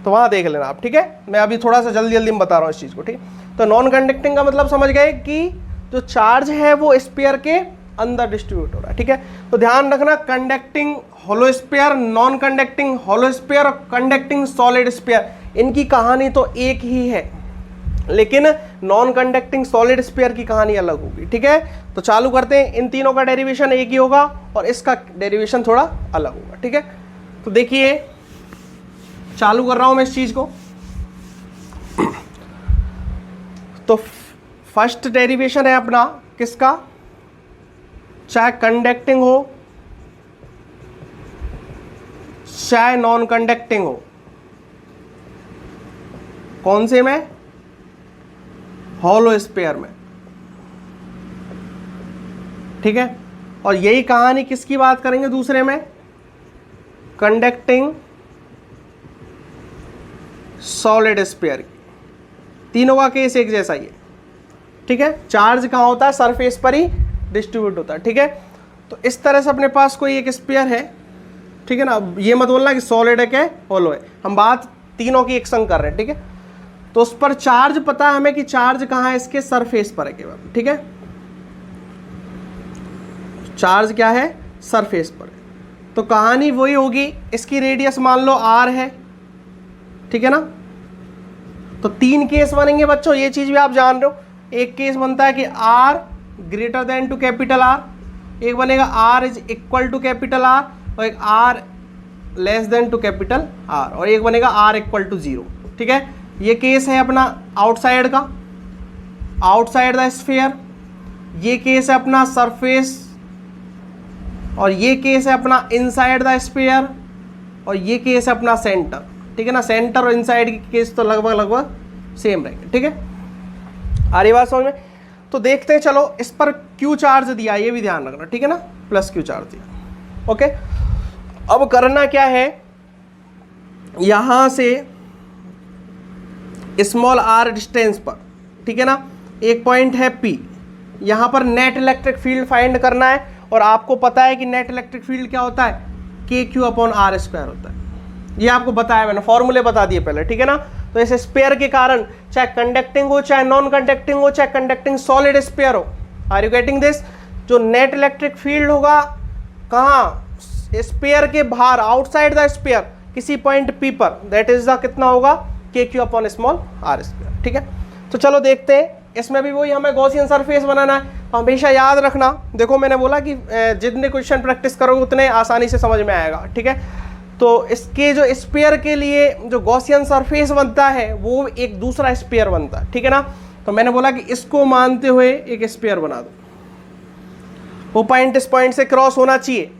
तो वहाँ देख लेना आप, ठीक है। मैं अभी थोड़ा सा जल्दी जल्दी में बता रहा हूँ इस चीज़ को, ठीक। तो नॉन कंडक्टिंग का मतलब समझ गए कि जो चार्ज है वो स्पीयर के अंदर डिस्ट्रीब्यूट हो रहा है, ठीक है। तो ध्यान रखना, conducting hollow sphere, non conducting hollow sphere और कंडक्टिंग सॉलिड स्फीयर, इनकी कहानी तो एक ही है, लेकिन नॉन कंडक्टिंग सॉलिड स्फीयर की कहानी अलग होगी, ठीक है। तो चालू करते हैं, इन तीनों का डेरिवेशन एक ही होगा और इसका डेरिवेशन थोड़ा अलग होगा, ठीक है। तो देखिए चालू कर रहा हूं मैं इस चीज को। तो फर्स्ट डेरिवेशन है अपना किसका, चाहे कंडक्टिंग हो चाहे नॉन कंडक्टिंग हो, कौन से में, होलो स्फीयर में, ठीक है। और यही कहानी किसकी बात करेंगे दूसरे में, कंडक्टिंग सॉलिड स्फीयर की। तीनों का केस एक जैसा ही है, ठीक है। चार्ज कहाँ होता है, सरफेस पर ही डिस्ट्रीब्यूट होता है, ठीक है। तो इस तरह से अपने पास कोई एक स्फीयर है, ठीक है ना। ये मत बोलना कि सॉलिड है क्या होलो है, हम बात तीनों की एक संग कर रहे हैं, ठीक है। तो उस पर चार्ज पता है हमें कि चार्ज कहाँ है, इसके सरफेस पर है केवल, ठीक है। चार्ज क्या है, सरफेस पर है। तो कहानी वही होगी, इसकी रेडियस मान लो r है, ठीक है ना। तो तीन केस बनेंगे बच्चों, ये चीज भी आप जान रहे हो। एक केस बनता है कि r greater than to capital R, एक बनेगा r is equal to capital R, और एक r less than to capital R, और एक बनेगा r इक्वल टू 0, ठीक है। ये केस है अपना आउटसाइड का, आउटसाइड द स्फीयर। ये केस है अपना सरफेस, और ये केस है अपना इनसाइड द स्फीयर, और ये केस है अपना सेंटर, ठीक है ना। सेंटर और इनसाइड की केस तो लगभग सेम रहेंगे, ठीक है। आ रही बात समझ में? तो देखते हैं, चलो इस पर क्यू चार्ज दिया, ये भी ध्यान रखना, ठीक है ना, प्लस क्यू चार्ज दिया, ओके। अब करना क्या है, यहां से स्मॉल r डिस्टेंस पर, ठीक है ना, एक पॉइंट है P, यहां पर नेट इलेक्ट्रिक फील्ड फाइंड करना है। और आपको पता है कि नेट इलेक्ट्रिक फील्ड क्या होता है, KQ/r² होता है, ये आपको बताया मैंने, फॉर्मूले बता दिए पहले, ठीक है ना। तो इस स्फीयर के कारण चाहे कंडक्टिंग हो चाहे नॉन कंडक्टिंग हो चाहे कंडक्टिंग सॉलिड स्फीयर हो, आर यू गेटिंग दिस, जो नेट इलेक्ट्रिक फील्ड होगा कहाँ, स्फीयर के बाहर, आउटसाइड द स्फीयर, किसी पॉइंट P पर, दैट इज द कितना होगा, KQ/r², ठीक है। तो चलो देखते हैं, इसमें भी वही हमें गॉसियन सरफेस बनाना है। तो हमेशा याद रखना, देखो मैंने बोला कि जितने क्वेश्चन प्रैक्टिस करोगे उतने आसानी से समझ में आएगा, ठीक है। तो इसके जो स्फीयर के लिए जो गॉसियन सरफेस बनता है वो एक दूसरा स्फीयर बनता है, ठीक है ना। तो मैंने बोला कि इसको मानते हुए एक स्फीयर बना दो, वो पॉइंट इस पॉइंट से क्रॉस होना चाहिए,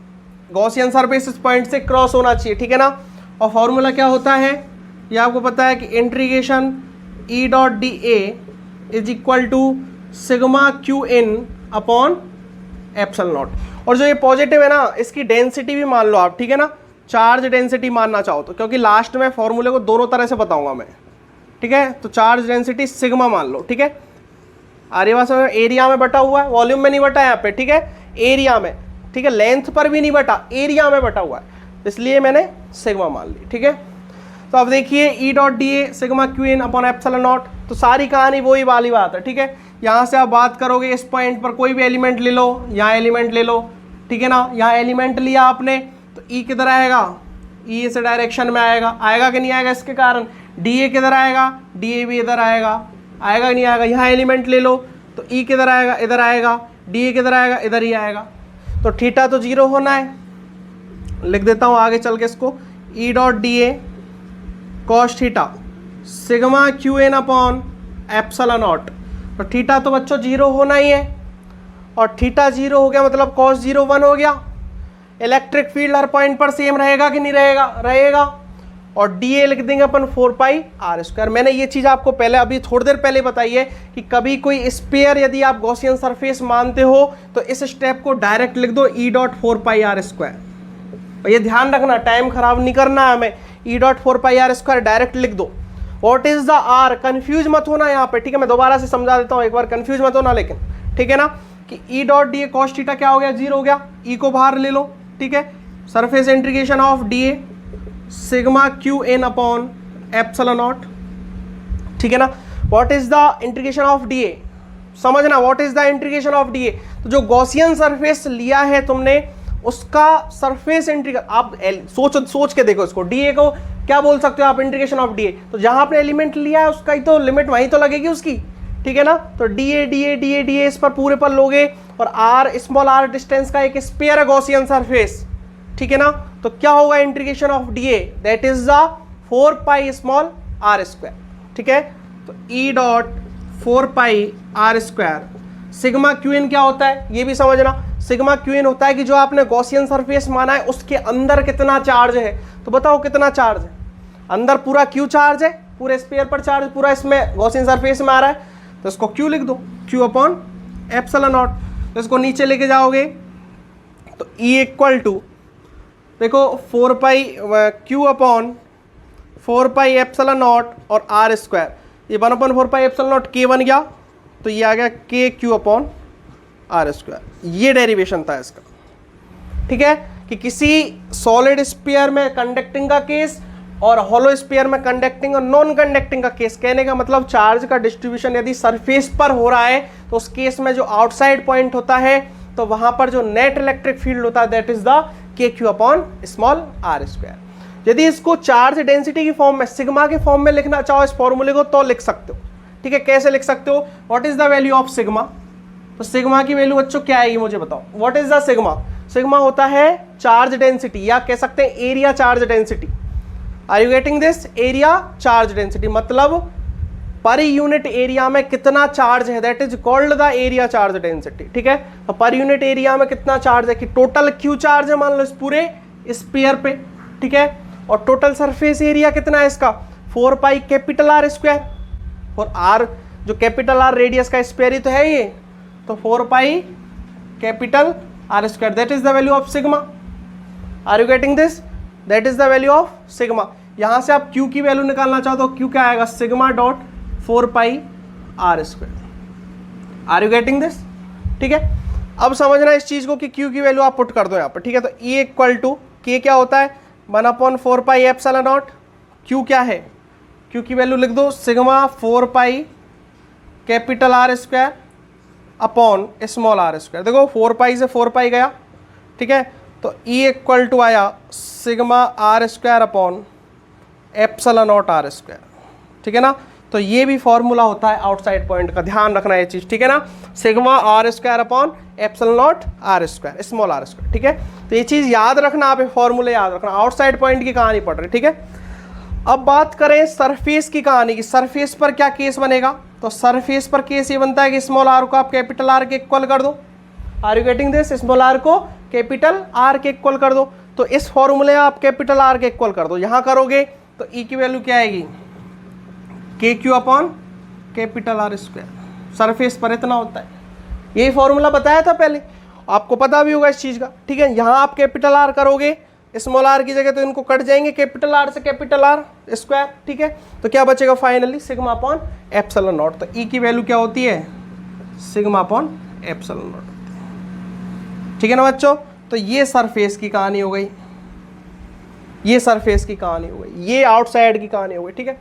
गॉसियन सरफेस इस पॉइंट से क्रॉस होना चाहिए, ठीक है ना। और फॉर्मूला क्या होता है, ये आपको पता है कि integration E.dA is equal to sigma Qn/ε0। और जो ये पॉजिटिव है ना, इसकी डेंसिटी भी मान लो आप, ठीक है ना, चार्ज डेंसिटी मानना चाहो तो, क्योंकि लास्ट में फॉर्मूले को दोनों तरह से बताऊंगा मैं, ठीक है। तो चार्ज डेंसिटी सिग्मा मान लो, ठीक है। आर्यवास में एरिया में बटा हुआ है, वॉल्यूम में नहीं बटा यहाँ पे, ठीक है, एरिया में, ठीक है, लेंथ पर भी नहीं बटा, एरिया में बटा हुआ है, इसलिए मैंने सिग्मा मान ली, ठीक है। तो अब देखिए ई dot D A sigma Q in upon epsilon naught, तो सारी कहानी वही वाली बात है, ठीक है। यहाँ से आप बात करोगे इस पॉइंट पर कोई भी एलिमेंट ले लो, यहाँ एलिमेंट ले लो, ठीक है ना, यहाँ एलिमेंट लिया आपने तो ई किधर आएगा, ई इस डायरेक्शन में आएगा, आएगा कि नहीं आएगा, इसके कारण डी ए किधर आएगा, डी ए भी इधर आएगा, आएगा कि नहीं आएगा। यहाँ एलिमेंट ले लो तो ई किधर आएगा, इधर आएगा, डी ए किधर आएगा, इधर ही आएगा। तो थीटा तो जीरो होना है, लिख देता हूँ आगे चल के इसको, E dot D A cos theta sigma Q N upon epsilon naught. तो थीटा तो बच्चों जीरो होना ही है, और थीटा जीरो हो गया मतलब कॉस जीरो 1 हो गया। इलेक्ट्रिक फील्ड हर पॉइंट पर सेम रहेगा कि नहीं रहेगा, रहेगा। और डी ए लिख देंगे अपन 4 पाई आर स्क्वायर। मैंने ये चीज़ आपको पहले अभी थोड़ी देर पहले बताई है कि कभी कोई स्फीयर यदि आप गॉसियन सरफेस मानते हो तो इस स्टेप को डायरेक्ट लिख दो E dot 4 pi R square. ये ध्यान रखना, टाइम खराब नहीं करना है हमें, E dot 4 pi R square direct लिख दो। What is the R, confuse मत होना यहाँ पे, ठीक है। मैं दोबारा से समझा देता हूँ एक बार, कंफ्यूज मत होना लेकिन, ठीक है ना, कि ई dot D A cos theta क्या हो गया, 0 हो गया, ई को बाहर ले लो, ठीक है। Surface integration of D A sigma Q N upon epsilon naught, ठीक है ना। What is the integration of D A, समझना what is the integration of D A. तो जो गॉसियन सरफेस लिया है तुमने उसका सरफेस इंटीग्रेशन आप सोच के देखो इसको, डी ए को क्या बोल सकते हो आप, इंटीग्रेशन ऑफ डी ए। तो जहां आपने एलिमेंट लिया है उसका ही तो लिमिट वहीं तो लगेगी उसकी, ठीक है ना। तो D A D A D A D A इस पर पूरे पर लोगे, और आर स्मॉल आर डिस्टेंस का एक स्फीयर है गॉसियन सरफेस, ठीक है ना। तो क्या होगा integration of D A, that is the 4 pi small R square, ठीक है। तो E dot 4 pi R square sigma Q in क्या होता है ये भी समझना। सिग्मा क्यू इन होता है कि जो आपने गॉसियन सरफेस माना है उसके अंदर कितना चार्ज है, तो बताओ कितना चार्ज है, अंदर पूरा क्यू चार्ज है, पूरे स्फीयर पर चार्ज पूरा इसमें गॉसियन सरफेस में आ रहा है, तो इसको क्यू लिख दो, क्यू अपॉन एप्सिलॉन नॉट। तो इसको नीचे लेके जाओगे तो ई इक्वल टू देखो 4 pi Q upon 4 pi epsilon naught और आर स्क्वायर, ये 1/4 पाई एप्सिलॉन नॉट के बन गया, तो ये आ गया के क्यू अपॉन आर स्क्वायर। ये डेरिवेशन था इसका, ठीक है, कि किसी सॉलिड स्फीयर में कंडक्टिंग का केस और हॉलो स्फीयर में कंडक्टिंग और नॉन कंडक्टिंग का केस। कहने का मतलब चार्ज का डिस्ट्रीब्यूशन यदि सरफेस पर हो रहा है तो उस केस में जो आउटसाइड पॉइंट होता है तो वहां पर जो नेट इलेक्ट्रिक फील्ड होता है that is the K Q upon small R square. यदि इसको चार्ज डेंसिटी की फॉर्म में सिग्मा के फॉर्म में लिखना चाहो इस फॉर्मूले को तो लिख सकते हो, ठीक है। कैसे लिख सकते हो, what is the value of sigma, तो सिग्मा की वैल्यू बच्चों क्या आएगी मुझे बताओ। What is the sigma, sigma होता है चार्ज डेंसिटी या कह सकते हैं area charge density. Are you getting this, area charge density मतलब पर यूनिट एरिया में कितना चार्ज है, that is called the area charge density, ठीक है। तो पर यूनिट एरिया में कितना चार्ज है कि टोटल क्यू चार्ज है मान लो इस पूरे स्फीयर पे, ठीक है। और टोटल सरफेस एरिया कितना है इसका 4 पाई कैपिटल आर स्क्वायर, और आर जो कैपिटल आर रेडियस का स्क्वायर ही तो है ये, तो 4 pi capital R square that is the value of sigma. Are you getting this, that is the value of sigma. यहां से आप क्यू की वैल्यू निकालना चाहो तो क्यू क्या आएगा, sigma dot 4 pi R square. Are you getting this, ठीक है। अब समझना इस चीज को कि क्यू की वैल्यू आप पुट कर दो यहाँ पर, ठीक है। तो ई इक्वल टू के क्या होता है 1/4 पाई एप्सिलॉन नॉट, क्यू क्या है, क्यू की वैल्यू लिख दो sigma 4 pi capital R square upon small R square. देखो 4 पाई से 4 पाई गया, ठीक है। तो ई इक्वल टू आया sigma R square upon epsilon naught R square, ठीक है ना। तो ये भी फॉर्मूला होता है आउटसाइड पॉइंट का, ध्यान रखना ये चीज, ठीक है ना। Sigma R square upon epsilon naught R square small R square, ठीक है। तो ये चीज याद रखना, आप फॉर्मूले याद रखना, आउटसाइड पॉइंट की कहानी पढ़ रही, ठीक है। अब बात करें सरफेस की कहानी की, सरफेस पर क्या केस बनेगा, तो सरफेस पर केस ये बनता है कि स्मॉल आर को आप कैपिटल आर के इक्वल कर दो। Are you getting this, small R को कैपिटल आर के इक्वल कर दो। तो इस फॉर्मूले आप कैपिटल आर के इक्वल कर दो, यहां करोगे तो ई की वैल्यू क्या आएगी के Q upon capital R square. Surface पर इतना होता है, यही फॉर्मूला बताया था पहले, आपको पता भी होगा इस चीज का, ठीक है। यहां आप कैपिटल आर करोगे स्मॉल आर की जगह तो इनको कट जाएंगे, कैपिटल आर से कैपिटल आर स्क्वायर, ठीक है। तो क्या बचेगा finally sigma upon epsilon naught. तो ई की वैल्यू क्या होती है सिग्मा अपॉन एप्सिलॉन नॉट, ठीक है ना बच्चों। तो ये सरफेस की कहानी हो गई, ये सरफेस की कहानी हो गई, ये आउटसाइड की कहानी हो गई, ठीक है।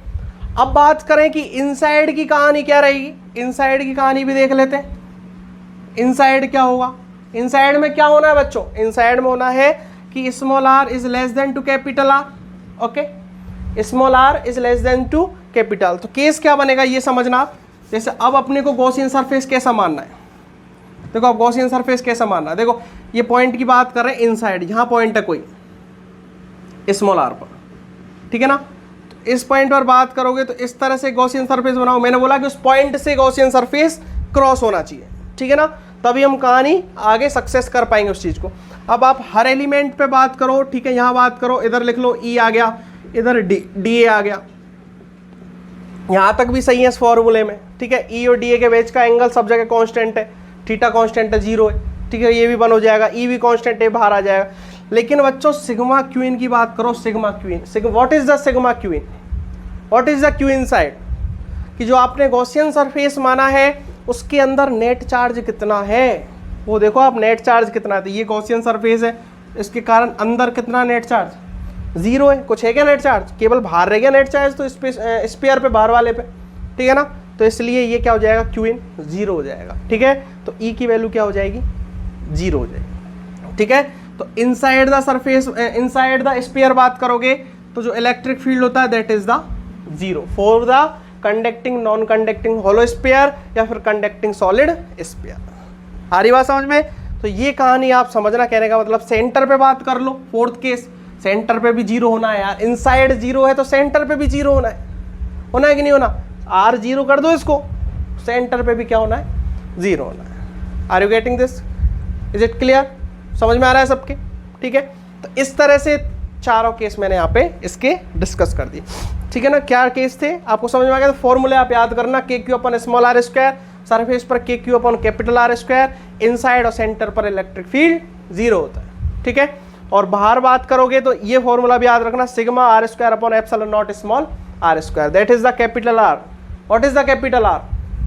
अब बात करें कि इनसाइड की कहानी क्या रहेगी, इनसाइड की कहानी भी देख लेते हैं। इनसाइड क्या होगा, इनसाइड में क्या होना है बच्चों, इनसाइड में होना है कि small R is less than to capital R, okay, small R is less than to capital. तो केस क्या बनेगा ये समझना आप। जैसे अब अपने को गॉसियन सरफेस कैसा मानना है, देखो अब गॉसियन सरफेस कैसा मानना है, देखो ये पॉइंट की बात कर रहे हैं इनसाइड, यहाँ पॉइंट है कोई स्मॉल आर पर, ठीक है ना। तो इस पॉइंट पर बात करोगे तो इस तरह से गॉसियन सरफेस बनाओ, मैंने बोला कि उस पॉइंट से गॉसियन सरफेस क्रॉस होना चाहिए, ठीक है ना, तभी हम कहानी आगे सक्सेस कर पाएंगे उस चीज़ को। अब आप हर एलिमेंट पे बात करो, ठीक है, यहाँ बात करो, इधर लिख लो ई आ गया, इधर डी ए आ गया, यहाँ तक भी सही है इस फॉर्मूले में, ठीक है। ई और डी ए के बीच का एंगल सब जगह कांस्टेंट है, थीटा कांस्टेंट है, 0 है, ठीक है, ये भी बन हो जाएगा, ई भी कांस्टेंट है, बाहर आ जाएगा। लेकिन बच्चों सिग्मा क्यूइन की बात करो, sigma Q in, what is the sigma Q in, what is the Q inside, कि जो आपने गॉसियन सरफेस माना है उसके अंदर नेट चार्ज कितना है, वो देखो आप नेट चार्ज कितना है। तो ये गॉसियन सरफेस है, इसके कारण अंदर कितना नेट चार्ज, 0 है, कुछ है क्या नेट चार्ज, केवल बाहर रह गया नेट चार्ज तो स्पेयर पे, बाहर वाले पे, ठीक है ना। तो इसलिए ये क्या हो जाएगा, क्यू इन 0 हो जाएगा, ठीक है। तो ई की वैल्यू क्या हो जाएगी, 0 हो जाएगी, ठीक है। तो inside the surface, inside the sphere बात करोगे तो जो इलेक्ट्रिक फील्ड होता है that is the 0 for the conducting non conducting hollow sphere या फिर कंडक्टिंग सॉलिड स्पेयर। आ रही बात समझ में। तो ये कहानी आप समझना, कहने का मतलब सेंटर पे बात कर लो, फोर्थ केस, सेंटर पे भी 0 होना है यार, इनसाइड 0 है तो सेंटर पे भी 0 होना है कि नहीं होना, आर 0 कर दो इसको, सेंटर पे भी क्या होना है, 0 होना है। Are you getting this, is it clear, समझ में आ रहा है सबके, ठीक है। तो इस तरह से चारों केस मैंने यहाँ पे इसके डिस्कस कर दिए, ठीक है ना। क्या केस थे आपको समझ में आ गया। तो फॉर्मूले आप याद करना, K Q upon small R square, surface पर K Q upon capital R square, inside और सेंटर पर इलेक्ट्रिक फील्ड 0 होता है, ठीक है। और बाहर बात करोगे तो ये फॉर्मूला भी याद रखना, sigma R square upon epsilon naught small R square, that is the capital R. What is the capital R,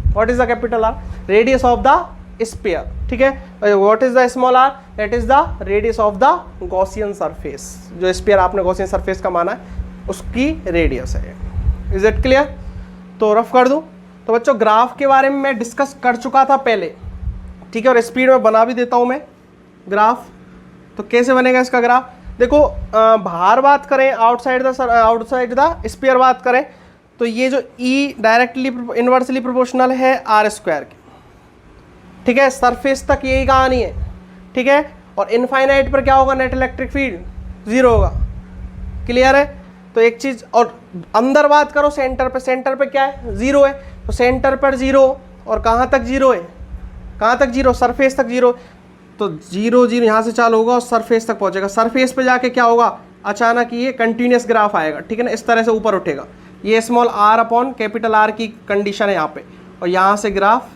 what is the capital R, radius of the sphere, ठीक है। What is the small R, that is the radius of the Gaussian surface, जो sphere आपने Gaussian surface का माना है उसकी radius है। Is it clear. तो रफ कर दूं तो बच्चों ग्राफ के बारे में मैं डिस्कस कर चुका था पहले, ठीक है, और स्पीड में बना भी देता हूं मैं ग्राफ। तो कैसे बनेगा इसका ग्राफ, देखो बाहर बात करें, आउटसाइड द स्पेयर बात करें तो ये जो ई डायरेक्टली इनवर्सली प्रोपोर्शनल है आर स्क्वायर की, ठीक है, सरफेस तक यही कहानी है, ठीक है। और इनफाइनाइट पर क्या होगा, नेट इलेक्ट्रिक फील्ड 0 होगा, क्लियर है। तो एक चीज, और अंदर बात करो सेंटर पे, सेंटर पे क्या है, 0 है, तो सेंटर पर 0 और कहाँ तक 0 है, कहाँ तक 0, सरफेस तक 0, तो 0 0 यहाँ से चालू होगा और सरफेस तक पहुँचेगा, सरफेस पे जाके क्या होगा, अचानक ये कंटिन्यूस ग्राफ आएगा, ठीक है ना, इस तरह से ऊपर उठेगा। ये small R upon capital R की कंडीशन है यहाँ पे, और यहाँ से ग्राफ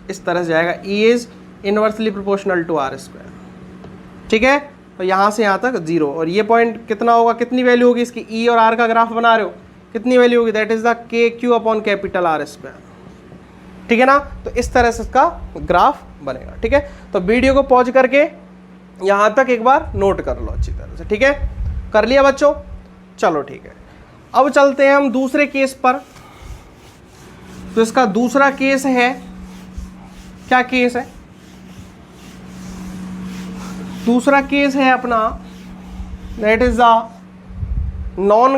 इस तरह से जाएगा, E is inversely proportional to R square, ठीक है। तो यहाँ से यहाँ तक 0, और ये पॉइंट कितना होगा, कितनी वैल्यू होगी इसकी, ई और आर का ग्राफ बना रहे हो, कितनी वैल्यू होगी, that is the K Q upon capital R square, ठीक है ना। तो इस तरह से इसका ग्राफ बनेगा, ठीक है। तो वीडियो को पॉज करके यहाँ तक एक बार नोट कर लो अच्छी तरह से, ठीक है, कर लिया बच्चों, चलो ठीक है। अब चलते हैं हम दूसरे केस पर। तो इसका दूसरा केस है, क्या केस है, दूसरा केस है अपना, that is the non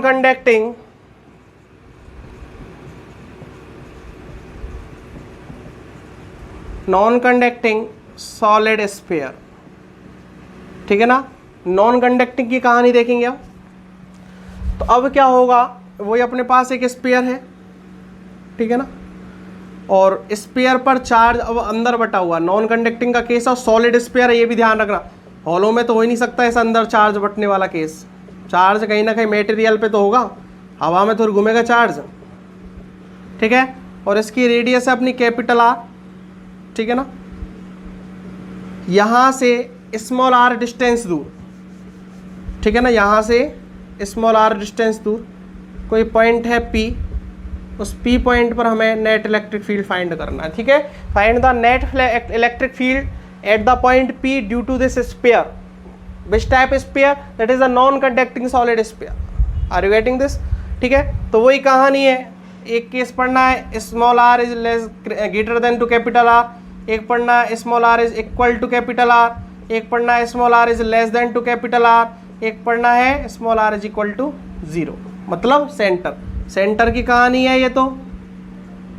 conducting solid sphere, ठीक है ना। नॉन कंडक्टिंग की कहानी देखेंगे अब। तो अब क्या होगा, वही अपने पास एक स्फीयर है, ठीक है ना, और स्फीयर पर चार्ज अब अंदर बटा हुआ, नॉन कंडक्टिंग का केस और सॉलिड स्फीयर है, ये भी ध्यान रखना। हॉलो में तो हो ही नहीं सकता ऐसा अंदर चार्ज बटने वाला केस, चार्ज कहीं ना कहीं मेटेरियल पे तो होगा, हवा में तो घूमेगा चार्ज, ठीक है। और इसकी रेडियस है अपनी कैपिटल आर, ठीक है ना, यहाँ से स्मॉल आर डिस्टेंस दूर, ठीक है ना, यहाँ से स्मॉल आर डिस्टेंस दूर कोई पॉइंट है P, उस P पॉइंट पर हमें नेट इलेक्ट्रिक फील्ड फाइंड करना है, ठीक है। Find the net electric field at the point P due to this sphere, which type sphere, that is a non conducting solid sphere. Are you getting this? ठीक है, तो वही कहानी है, एक केस पढ़ना है small R is less greater than to capital R, एक पढ़ना है small R is equal to capital R, एक पढ़ना है small R is less than to capital R, एक पढ़ना है small R is equal to 0, मतलब सेंटर। सेंटर की कहानी है ये तो,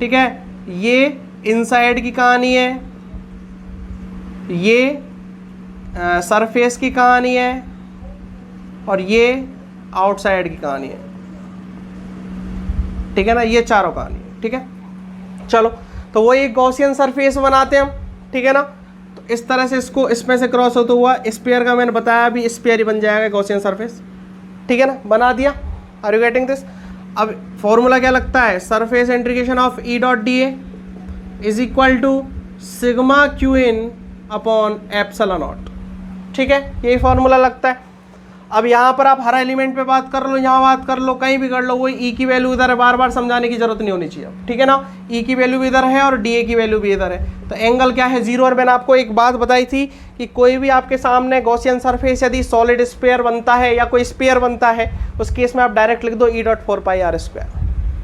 ठीक है, ये इनसाइड की कहानी है, ये सरफेस की कहानी है, और ये आउटसाइड की कहानी है, ठीक है ना, ये चारों कहानी है। ठीक है, चलो तो वो एक गॉसियन सरफेस बनाते हैं हम, ठीक है ना। तो इस तरह से इसको इसमें से क्रॉस होता हुआ स्फीयर का मैंने बताया अभी, स्फीयर ही बन जाएगा गॉसियन सरफेस, ठीक है ना, बना दिया। Are you getting this? अब फॉर्मूला क्या लगता है, surface integration of E dot D A is equal to sigma Q in upon epsilon naught, ठीक है, यही फॉर्मूला लगता है। अब यहाँ पर आप हर एलिमेंट पे बात कर लो, यहाँ बात कर लो, कहीं भी कर लो, वही ई की वैल्यू इधर है, बार बार समझाने की जरूरत नहीं होनी चाहिए, ठीक है ना। ई की वैल्यू भी इधर है और डी ए की वैल्यू भी इधर है, तो एंगल क्या है 0। और मैंने आपको एक बात बताई थी कि कोई भी आपके सामने गॉसियन सरफेस यदि सॉलिड स्फीयर बनता है या कोई स्फीयर बनता है, उस केस में आप डायरेक्ट लिख दो E.4πr²,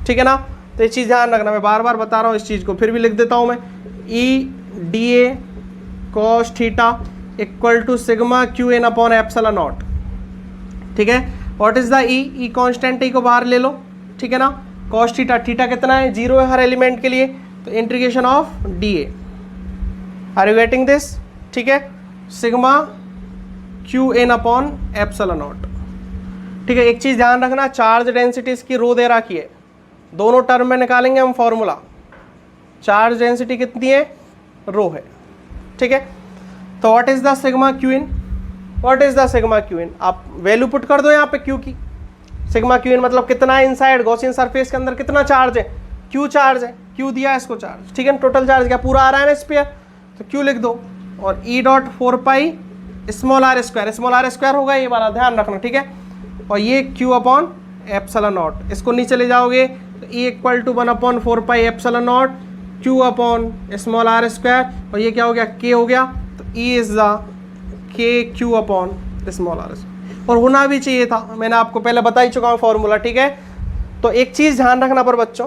ठीक है ना। तो ये चीज़ ध्यान रखना, मैं बार बार बता रहा हूँ इस चीज़ को, फिर भी लिख देता हूँ मैं, E cos theta equal to sigma Q in upon epsilon naught, ठीक है। What is the E constant, E को बाहर ले लो, ठीक है ना। cos थीटा, थीटा कितना है 0 है हर एलिमेंट के लिए, तो integration of D A, are you getting this, ठीक है, sigma Q in upon epsilon naught, ठीक है। एक चीज ध्यान रखना, चार्ज डेंसिटी इसकी रो दे रखी है, दोनों टर्म में निकालेंगे हम फॉर्मूला, चार्ज डेंसिटी कितनी है, रो है, ठीक है। तो what is the sigma Q in, what is the sigma Q in, आप वैल्यू पुट कर दो यहाँ पे क्यू की, सिग्मा क्यू इन मतलब कितना है इनसाइड गॉसियन सरफेस के अंदर कितना चार्ज है, क्यू चार्ज है, क्यू दिया है इसको चार्ज, ठीक है, टोटल चार्ज क्या पूरा आ रहा है ना स्फीयर, तो क्यू लिख दो, और E.4π स्मॉल आर स्क्वायर होगा ये वाला, ध्यान रखना, ठीक है। और ये क्यू अपॉन एप्सिलॉन नॉट, इसको नीचे ले जाओगे तो E equal to 1/4π epsilon naught Q upon small R square, और ये क्या हो गया, के हो गया, तो E is the K Q upon small R, और होना भी चाहिए था, मैंने आपको पहले बता ही चुका हूँ फॉर्मूला, ठीक है। तो एक चीज़ ध्यान रखना पर बच्चों,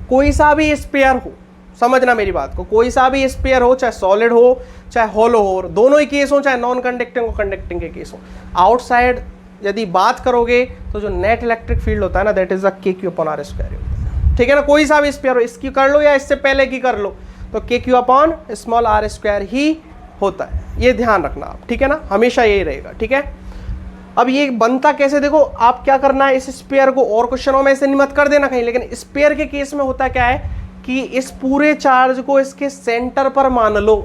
कोई सा भी स्फीयर हो, समझना मेरी बात को, कोई सा भी स्फीयर हो, चाहे सॉलिड हो चाहे हॉलो हो, दोनों ही केस हो, चाहे नॉन कंडक्टिंग हो कंडक्टिंग के केस हो, आउटसाइड यदि बात करोगे तो जो नेट इलेक्ट्रिक फील्ड होता है ना, that is the K Q upon are square, ठीक है ना। कोई सा भी स्फीयर हो, इसकी कर लो या इससे पहले की कर लो, तो K Q upon small R square ही होता है, ये ध्यान रखना आप, ठीक है ना, हमेशा यही रहेगा, ठीक है। अब ये बनता कैसे, देखो आप क्या करना है, इस स्फीयर को, और क्वेश्चनों में ऐसे नहीं मत कर देना कहीं, लेकिन स्फीयर के केस में होता क्या है कि इस पूरे चार्ज को इसके सेंटर पर मान लो,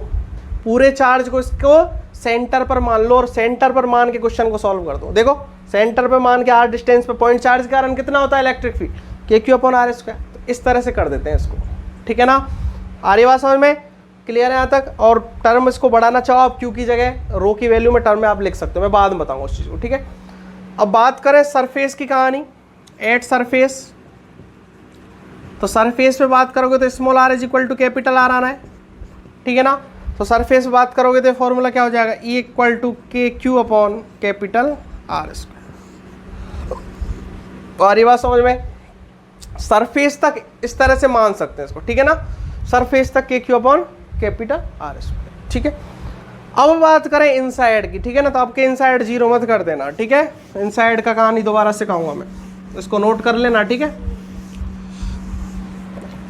पूरे चार्ज को इसको सेंटर पर मान लो, और सेंटर पर मान के क्वेश्चन को सॉल्व कर दो। देखो सेंटर पर मान के आर डिस्टेंस पे पॉइंट चार्ज के कारण कितना होता है इलेक्ट्रिक फील्ड, के क्यू अपॉन आर स्क्वायर, तो इस तरह से कर देते हैं इसको, ठीक है ना। आ रही बात समझ में, क्लियर है यहाँ तक। और टर्म इसको बढ़ाना चाहो आप, क्यू की जगह रो की वैल्यू में टर्म में आप लिख सकते हो, मैं बाद में बताऊंगा उस चीज़ को, ठीक है। अब बात करें सरफेस की कहानी, एट सरफेस, तो सरफेस पे बात करोगे तो small R is equal to capital R आना है, ठीक है ना। तो सरफेस पे बात करोगे तो फॉर्मूला क्या हो जाएगा, ई equal to K Q upon capital R square. और ये बात समझ में, सरफेस तक इस तरह से मान सकते हैं इसको, ठीक है ना, सरफेस तक के Q upon capital R square, ठीक है। अब बात करें इनसाइड की, ठीक है ना, तो आपके इनसाइड 0 मत कर देना, ठीक है। इनसाइड का कहानी दोबारा से कहूँगा मैं, इसको नोट कर लेना, ठीक है।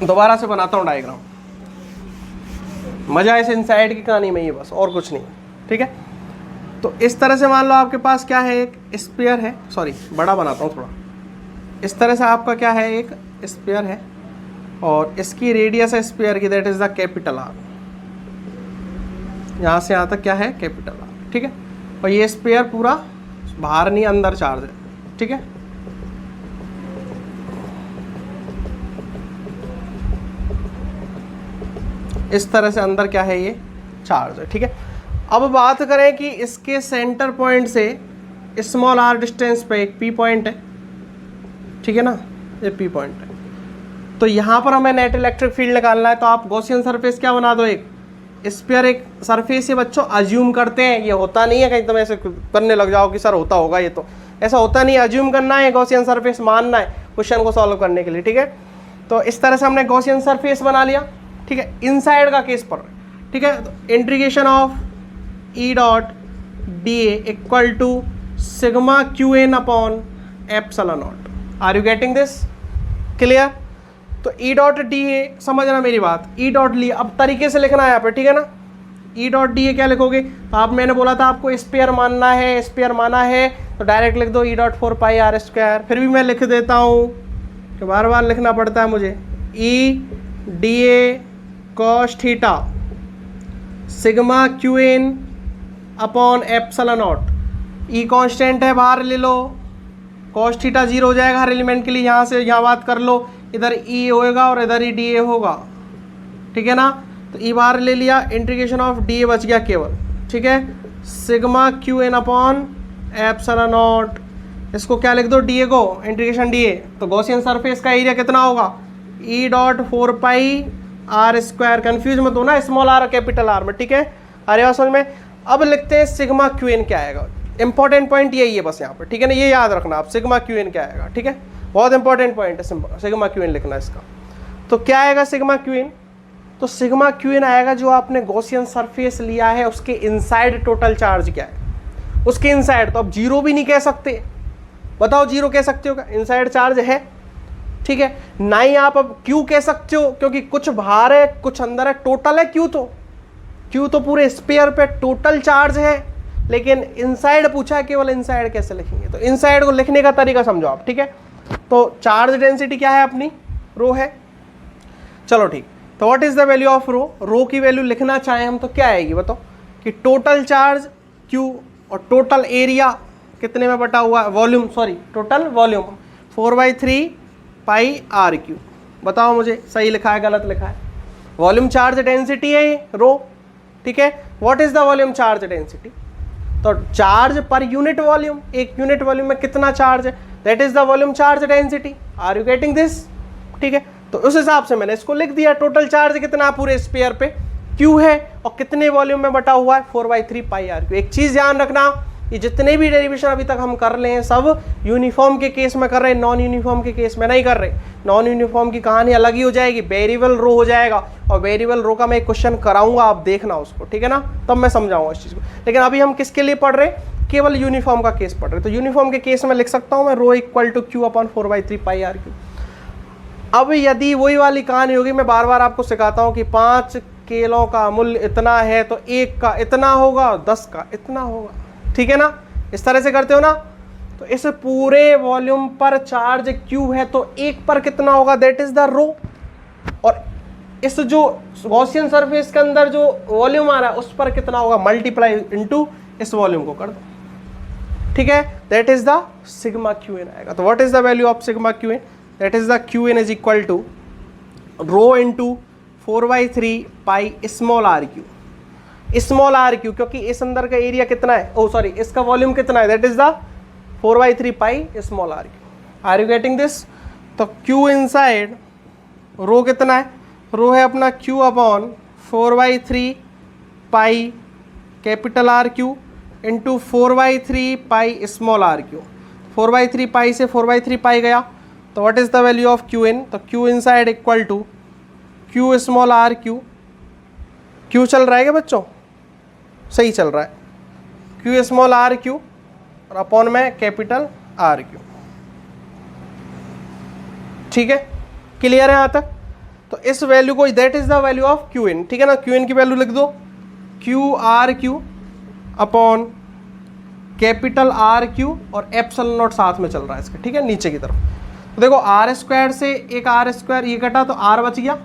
दोबारा से बनाता हूँ डायग्राम, मजा इस इनसाइड की कहानी में ही बस, और कुछ नहीं, ठीक है। तो इस तरह से मान लो आपके पास क्या है, एक स्फीयर है, सॉरी बड़ा बनाता हूँ थोड़ा, इस तरह से आपका क्या है, एक स्फीयर है, और इसकी रेडियस है स्फीयर की, that is the capital are, यहाँ से यहाँ तक क्या है, कैपिटल आर, ठीक है। और ये स्फीयर पूरा बाहर नहीं अंदर चार्ज है, ठीक है। इस तरह से अंदर क्या है, ये चार्ज है, ठीक है। अब बात करें कि इसके सेंटर पॉइंट से स्मॉल आर डिस्टेंस पे एक पी पॉइंट है, ठीक है ना, ये पी पॉइंट है। तो यहाँ पर हमें नेट इलेक्ट्रिक फील्ड निकालना है, तो आप गॉसियन सरफेस क्या बना दो, एक स्फीयर एक सरफेस है बच्चों, अज्यूम करते हैं, ये होता नहीं है कहीं तुम ऐसे करने लग जाओ कि सर होता होगा, ये तो ऐसा होता नहीं है, अज्यूम करना है, गॉसियन सरफेस मानना है क्वेश्चन को सॉल्व करने के लिए, ठीक है। तो इस तरह से हमने गॉसियन सरफेस बना लिया, ठीक है। इनसाइड का केस पर, ठीक है, तो integration of E dot D equal to sigma Q N upon epsilon naught. Are you getting this? Clear? तो ई डॉट डी ए, समझना मेरी बात, ई डॉट ली अब तरीके से लिखना है यहाँ पे, ठीक है ना। ई डॉट डी ए क्या लिखोगे? तो आप, मैंने बोला था आपको स्पेयर मानना है, स्पेयर माना है तो डायरेक्ट लिख दो E dot 4 pi R square. फिर भी मैं लिख देता हूँ कि बार बार लिखना पड़ता है मुझे, E D A cos theta sigma Q N upon epsilon naught. E constant है, बाहर ले लो, कॉस थीटा 0 हो जाएगा हर एलिमेंट के लिए, यहाँ से यहाँ बात कर लो, इधर ई होएगा और इधर ही डी ए होगा, ठीक है ना। तो ई बाहर ले लिया, इंटीग्रेशन ऑफ डी ए बच गया केवल, ठीक है, sigma Q N upon epsilon naught. इसको क्या लिख दो, डी ए को, इंटीग्रेशन डी ए। तो गॉसियन सरफेस का एरिया कितना होगा? E dot 4 pi R square. Confuse मत हो ना स्मॉल आर और कैपिटल आर में, ठीक है। अरे बात समझ में। अब लिखते हैं सिग्मा क्यू एन क्या आएगा। इंपॉर्टेंट पॉइंट यही है बस यहाँ पर, ठीक है ना, ये याद रखना आप, सिग्मा क्यू एन क्या आएगा, ठीक है, बहुत इंपॉर्टेंट पॉइंट है सिग्मा क्यू एन लिखना इसका। तो क्या आएगा सिग्मा क्यू एन? तो सिग्मा क्यू एन आएगा जो आपने गॉसियन सरफेस लिया है उसके इनसाइड टोटल चार्ज क्या है, उसके इनसाइड। तो अब जीरो भी नहीं कह सकते, बताओ जीरो कह सकते हो क्या? इनसाइड चार्ज है, ठीक है ना ही आप अब क्यू कह सकते हो क्योंकि कुछ बाहर है कुछ अंदर है, टोटल है क्यू तो पूरे स्फीयर पे टोटल चार्ज है, लेकिन इनसाइड पूछा है केवल, इनसाइड कैसे लिखेंगे? तो इनसाइड को लिखने का तरीका समझो आप, ठीक है। तो चार्ज डेंसिटी क्या है अपनी? रो है, चलो ठीक। तो what is the value of rho? Rho की वैल्यू लिखना चाहें हम तो क्या आएगी बताओ, कि टोटल चार्ज क्यू और टोटल एरिया कितने में बटा हुआ है, volume, sorry total volume 4/3 pi R Q. बताओ मुझे सही लिखा है गलत लिखा है? वॉल्यूम चार्ज डेंसिटी है ये रो, ठीक है। What is the volume charge density? तो चार्ज पर यूनिट वॉल्यूम, एक यूनिट वॉल्यूम में कितना चार्ज है, that is the volume charge density. Are you getting this? ठीक है, तो उस हिसाब से मैंने इसको लिख दिया, टोटल चार्ज कितना पूरे स्फीयर पे क्यू है और कितने वॉल्यूम में बटा हुआ है 4/3 पाई आर क्यू। एक चीज ध्यान रखना, ये जितने भी डेरिवेशन अभी तक हम कर रहे हैं सब यूनिफॉर्म के केस में कर रहे हैं, नॉन यूनिफॉर्म के केस में नहीं कर रहे। नॉन यूनिफॉर्म की कहानी अलग ही हो जाएगी, वेरिएबल रो हो जाएगा, और वेरिएबल रो का मैं एक क्वेश्चन कराऊंगा, आप देखना उसको, ठीक है ना, तब मैं समझाऊंगा इस चीज़ को। लेकिन अभी हम किसके लिए पढ़ रहे हैं? केवल यूनिफॉर्म का केस पढ़ रहे हैं। तो यूनिफॉर्म के केस में लिख सकता हूँ मैं rho equal to Q upon 4/3 pi R Q. अब यदि वही वाली कहानी होगी, मैं बार बार आपको सिखाता हूँ कि 5 किलो का मूल्य इतना है तो 1 का इतना होगा, 10 का इतना होगा, ठीक है ना, इस तरह से करते हो ना। तो इस पूरे वॉल्यूम पर चार्ज क्यू है तो 1 पर कितना होगा, दैट इज द रो। और इस जो गॉसियन सरफेस के अंदर जो वॉल्यूम आ रहा है उस पर कितना होगा, मल्टीप्लाई इनटू इस वॉल्यूम को कर दो, ठीक है, that is the sigma Q in आएगा। तो what is the value of sigma Q in? That is the Q in is equal to rho into 4/3 pi small R Q. Small R Q क्योंकि इस अंदर का area कितना है, ओ sorry इसका volume कितना है, that is the 4/3 pi small R cube. Are you getting this? तो क्यू इनसाइड रो कितना है, रो है अपना Q upon 4/3 pi capital R cube into 4/3 pi small R cube. 4/3 pi से 4/3 पाई गया, तो what is the value of Q in? तो Q inside equal to Q small R cube. क्यू चल रहा है क्या बच्चों? सही चल रहा है, क्यू स्मॉल आर क्यू और अपॉन में कैपिटल आर क्यू, ठीक है, क्लियर है यहाँ तक? तो इस वैल्यू को, that is the value of Q in, ठीक है ना। क्यू इन की वैल्यू लिख दो, Q R cube upon capital R cube और एप्सिलॉन नॉट साथ में चल रहा है इसके, ठीक है, नीचे की तरफ। तो देखो आर स्क्वायर से एक आर स्क्वायर ये कटा तो आर बच गया,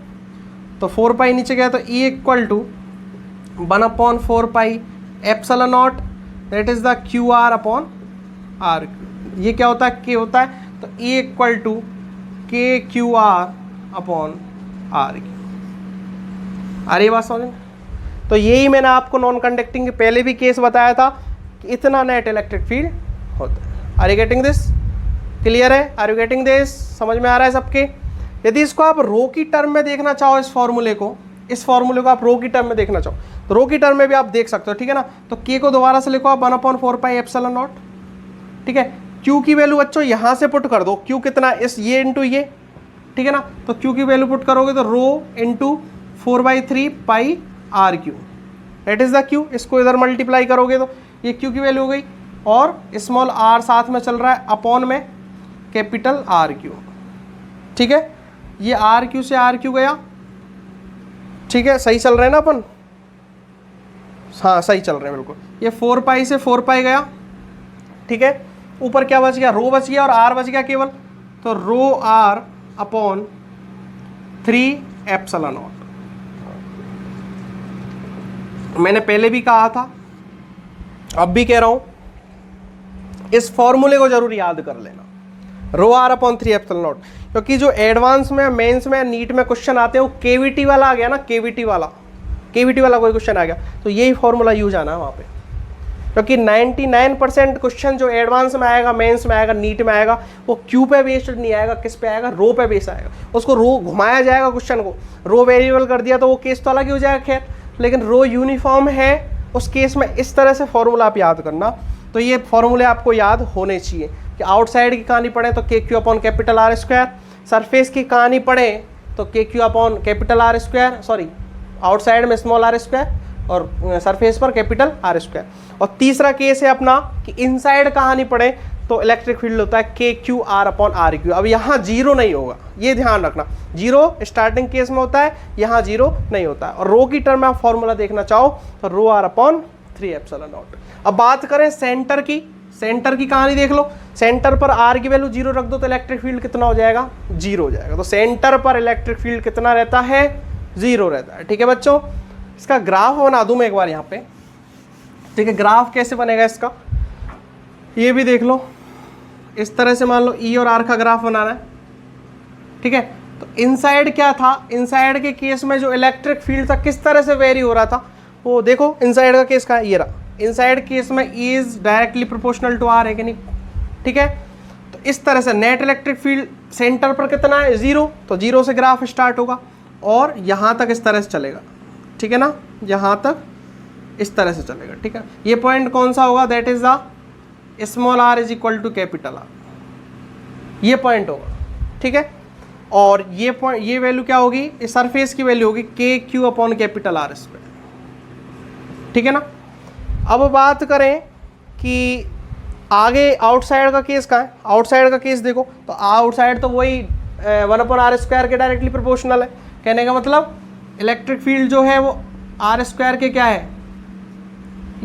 तो 4 पाई नीचे गया, तो E equal to 1/4 pi epsilon naught, that is the Q are upon are cube. ये क्या होता है, के होता है, तो E equal to K Q R upon are cube. आ रही बात समझ में? तो यही मैंने आपको नॉन कंडक्टिंग के पहले भी केस बताया था कि इतना नेट इलेक्ट्रिक फील्ड होता है। Are you getting this? Clear है? Are you getting this? समझ में आ रहा है सबके? यदि इसको आप रो की टर्म में देखना चाहो इस फॉर्मूले को, इस फॉर्मूले को आप रो की टर्म में देखना चाहो तो रो की टर्म में भी आप देख सकते हो, ठीक है ना। तो के को दोबारा से लिखो आप 1/4πε0, ठीक है। क्यू की वैल्यू बच्चों यहाँ से पुट कर दो, क्यू कितना इस ये इंटू ये, ठीक है ना। तो क्यू की वैल्यू पुट करोगे तो rho into 4/3πr3 that is the Q. इसको इधर मल्टीप्लाई करोगे तो ये क्यू की वैल्यू हो गई, और स्मॉल आर साथ में चल रहा है अपॉन में कैपिटल आर क्यू, ठीक है। ये आर क्यू से आर क्यू गया, ठीक है। सही चल रहे हैं ना अपन, हाँ सही चल रहे हैं बिल्कुल। ये 4π से 4π गया, ठीक है। ऊपर क्या बच गया, रो बच गया और आर बच गया केवल, तो रो आर अपॉन 3ε0। मैंने पहले भी कहा था, अब भी कह रहा हूं, इस फॉर्मूले को जरूर याद कर लेना, रो आर अपॉन 3ε0, क्योंकि जो एडवांस में, मेंस में, नीट में क्वेश्चन आते हैं वो केवीटी वाला आ गया ना, केवीटी वाला कोई क्वेश्चन आ गया तो यही फॉर्मूला यूज आना है वहाँ पे, क्योंकि 99% क्वेश्चन जो एडवांस में आएगा, मेंस में आएगा, नीट में आएगा, वो क्यू पे बेस्ड नहीं आएगा, किस पे आएगा, रो पे बेस्ड आएगा। उसको रो घुमाया जाएगा, क्वेश्चन को रो वेरिएबल कर दिया तो वो केस तो अलग ही हो जाएगा, खैर, लेकिन रो यूनिफॉर्म है उस केस में इस तरह से फॉर्मूला आप याद करना। तो ये फॉर्मूले आपको याद होने चाहिए कि आउटसाइड की कहानी पढ़े तो K Q upon capital R square, surface की कहानी पढ़े तो K Q upon capital R square, sorry outside में स्मॉल आर स्क्वायर और सरफेस पर कैपिटल आर स्क्वायर। और तीसरा केस है अपना कि इनसाइड कहानी पढ़े तो इलेक्ट्रिक फील्ड होता है के Q R upon are Q. अब यहाँ जीरो नहीं होगा, ये ध्यान रखना, जीरो स्टार्टिंग केस में होता है, यहाँ जीरो नहीं होता है। और रो की टर्म में आप फॉर्मूला देखना चाहो तो रो आर अपॉन 3ε0। अब बात करें सेंटर की, सेंटर की कहानी देख लो, सेंटर पर आर की वैल्यू जीरो रख दो तो इलेक्ट्रिक फील्ड कितना हो जाएगा, जीरो हो जाएगा। तो सेंटर पर इलेक्ट्रिक फील्ड कितना रहता है, जीरो रहता है, ठीक है बच्चों। इसका ग्राफ बना दूं मैं एक बार यहाँ पे, ठीक है। ग्राफ कैसे बनेगा इसका, ये भी देख लो, इस तरह से मान लो ई और आर का ग्राफ बनाना है, ठीक है। तो इनसाइड क्या था, इनसाइड के केस में जो इलेक्ट्रिक फील्ड था किस तरह से वेरी हो रहा था वो देखो। इनसाइड का केस का ये रहा, इनसाइड केस में E is directly proportional to R है कि नहीं, ठीक है। तो इस तरह से नेट इलेक्ट्रिक फील्ड सेंटर पर कितना है, जीरो, तो जीरो से ग्राफ स्टार्ट होगा और यहाँ तक इस तरह से चलेगा, ठीक है ना, यहाँ तक इस तरह से चलेगा, ठीक है। ये पॉइंट कौन सा होगा, that is the small R is equal to capital R, ये पॉइंट होगा, ठीक है। और ये पॉइंट, ये वैल्यू क्या होगी, इस सरफेस की वैल्यू होगी के Q upon capital R square, ठीक है ना। अब बात करें कि आगे आउटसाइड का केस कहाँ है, आउटसाइड का केस देखो तो आउटसाइड तो वही 1/r स्क्वायर के डायरेक्टली प्रोपोर्शनल है। कहने का मतलब इलेक्ट्रिक फील्ड जो है वो आर स्क्वायर के क्या है,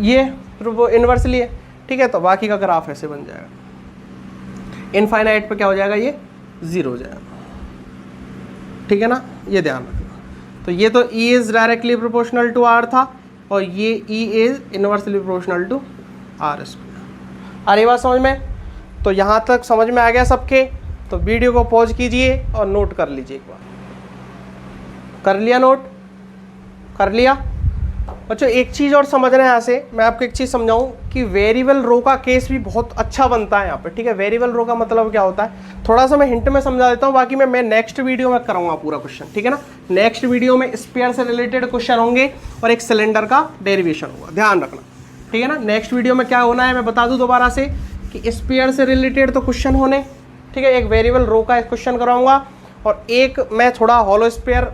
ये इनवर्सली है, ठीक है। तो बाकी का ग्राफ ऐसे बन जाएगा, इनफाइनाइट पे क्या हो जाएगा, ये जीरो हो जाएगा, ठीक है ना, ये ध्यान रखना। तो ये तो E is directly proportional to R था और ये E is inversely proportional to R square. आ रही बात समझ में, तो यहाँ तक समझ में आ गया सबके। तो वीडियो को पॉज कीजिए और नोट कर लीजिए एक बार, कर लिया नोट, कर लिया बच्चों। एक चीज़ और समझना है यहाँ से, मैं आपको एक चीज़ समझाऊँ कि वेरिएबल रो का केस भी बहुत अच्छा बनता है यहाँ पे, ठीक है। वेरिएबल रो का मतलब क्या होता है, थोड़ा सा मैं हिंट में समझा देता हूँ, बाकी मैं नेक्स्ट वीडियो में कराऊंगा पूरा क्वेश्चन, ठीक है ना। नेक्स्ट वीडियो में स्फीयर से रिलेटेड क्वेश्चन होंगे और एक सिलेंडर का डेरिवेशन होगा, ध्यान रखना, ठीक है ना। नेक्स्ट वीडियो में क्या होना है मैं बता दूँ दोबारा से कि स्फीयर से रिलेटेड तो क्वेश्चन होने, ठीक है। एक वेरिएबल रो का क्वेश्चन कराऊंगा और एक मैं थोड़ा हॉलो स्फीयर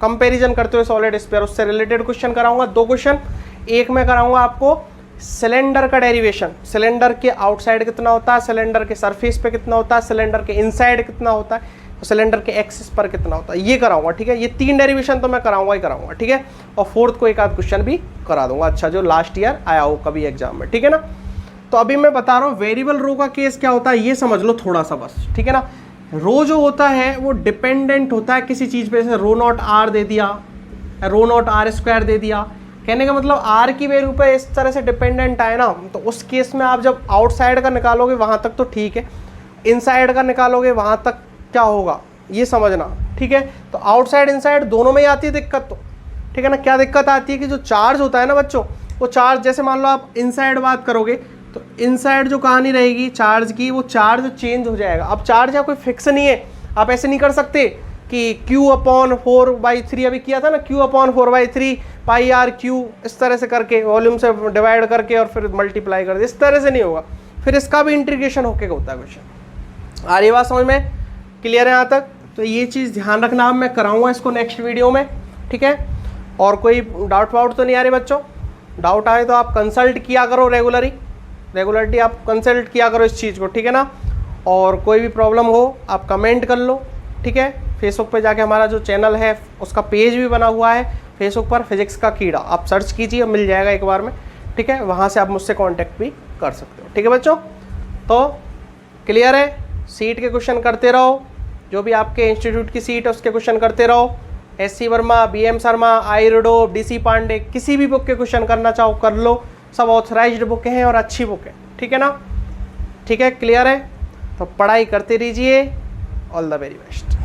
कंपैरिजन करते हुए सॉलिड स्फीयर उससे रिलेटेड क्वेश्चन कराऊंगा, दो क्वेश्चन। एक मैं कराऊंगा आपको सिलेंडर का डेरिवेशन, सिलेंडर के आउटसाइड कितना होता है, सिलेंडर के सरफेस पे कितना होता है, सिलेंडर के इनसाइड कितना होता है, सिलेंडर के एक्सिस पर कितना होता है, ये कराऊंगा, ठीक है। ये तीन डेरिवेशन तो मैं कराऊंगा ही कराऊंगा, ठीक है। और फोर्थ को एक आध क्वेश्चन भी करा दूंगा, अच्छा जो लास्ट ईयर आया हो कभी एग्जाम में, ठीक है ना। तो अभी मैं बता रहा हूँ वेरिएबल रो का केस क्या होता है, ये समझ लो थोड़ा सा बस, ठीक है ना। रो जो होता है वो डिपेंडेंट होता है किसी चीज़ पे, जैसे रो नॉट आर दे दिया, रो नॉट आर स्क्वायर दे दिया। कहने का मतलब आर की वैल्यू पे इस तरह से डिपेंडेंट आए ना, तो उस केस में आप जब आउटसाइड का निकालोगे वहाँ तक तो ठीक है, इनसाइड का निकालोगे वहाँ तक क्या होगा ये समझना, ठीक है। तो आउटसाइड इनसाइड दोनों में ही आती है दिक्कत, तो ठीक है ना। क्या दिक्कत आती है कि जो चार्ज होता है ना बच्चों, वो चार्ज जैसे मान लो आप इनसाइड बात करोगे तो इनसाइड जो कहानी रहेगी चार्ज की, वो चार्ज चेंज हो जाएगा। अब चार्ज या कोई फिक्स नहीं है, आप ऐसे नहीं कर सकते कि Q/4/3 अभी किया था ना, Q/4/3 पाई आर क्यू, इस तरह से करके वॉल्यूम से डिवाइड करके और फिर मल्टीप्लाई कर दे, इस तरह से नहीं होगा, फिर इसका भी इंटीग्रेशन होके होता है क्वेश्चन। आ रही बात समझ में? क्लियर है यहाँ तक? तो ये चीज़ ध्यान रखना, मैं कराऊंगा इसको नेक्स्ट वीडियो में, ठीक है। और कोई डाउट वाउट तो नहीं आ रही बच्चों? डाउट आए तो आप कंसल्ट किया करो रेगुलरली आप कंसल्ट किया करो इस चीज़ को, ठीक है ना। और कोई भी प्रॉब्लम हो आप कमेंट कर लो, ठीक है। फेसबुक पे जाके हमारा जो चैनल है उसका पेज भी बना हुआ है फेसबुक पर, फिजिक्स का कीड़ा, आप सर्च कीजिए मिल जाएगा एक बार में, ठीक है। वहाँ से आप मुझसे कांटेक्ट भी कर सकते हो, ठीक है बच्चों। तो क्लियर है? सीट के क्वेश्चन करते रहो, जो भी आपके इंस्टीट्यूट की सीट है उसके क्वेश्चन करते रहो। SC Verma, BM Sharma, आईरिडो, DC Pandey, किसी भी बुक के क्वेश्चन करना चाहो कर लो, सब ऑथराइज्ड बुक हैं और अच्छी बुक है, ठीक है ना। ठीक है, क्लियर है? तो पढ़ाई करते रहिए। All the very best.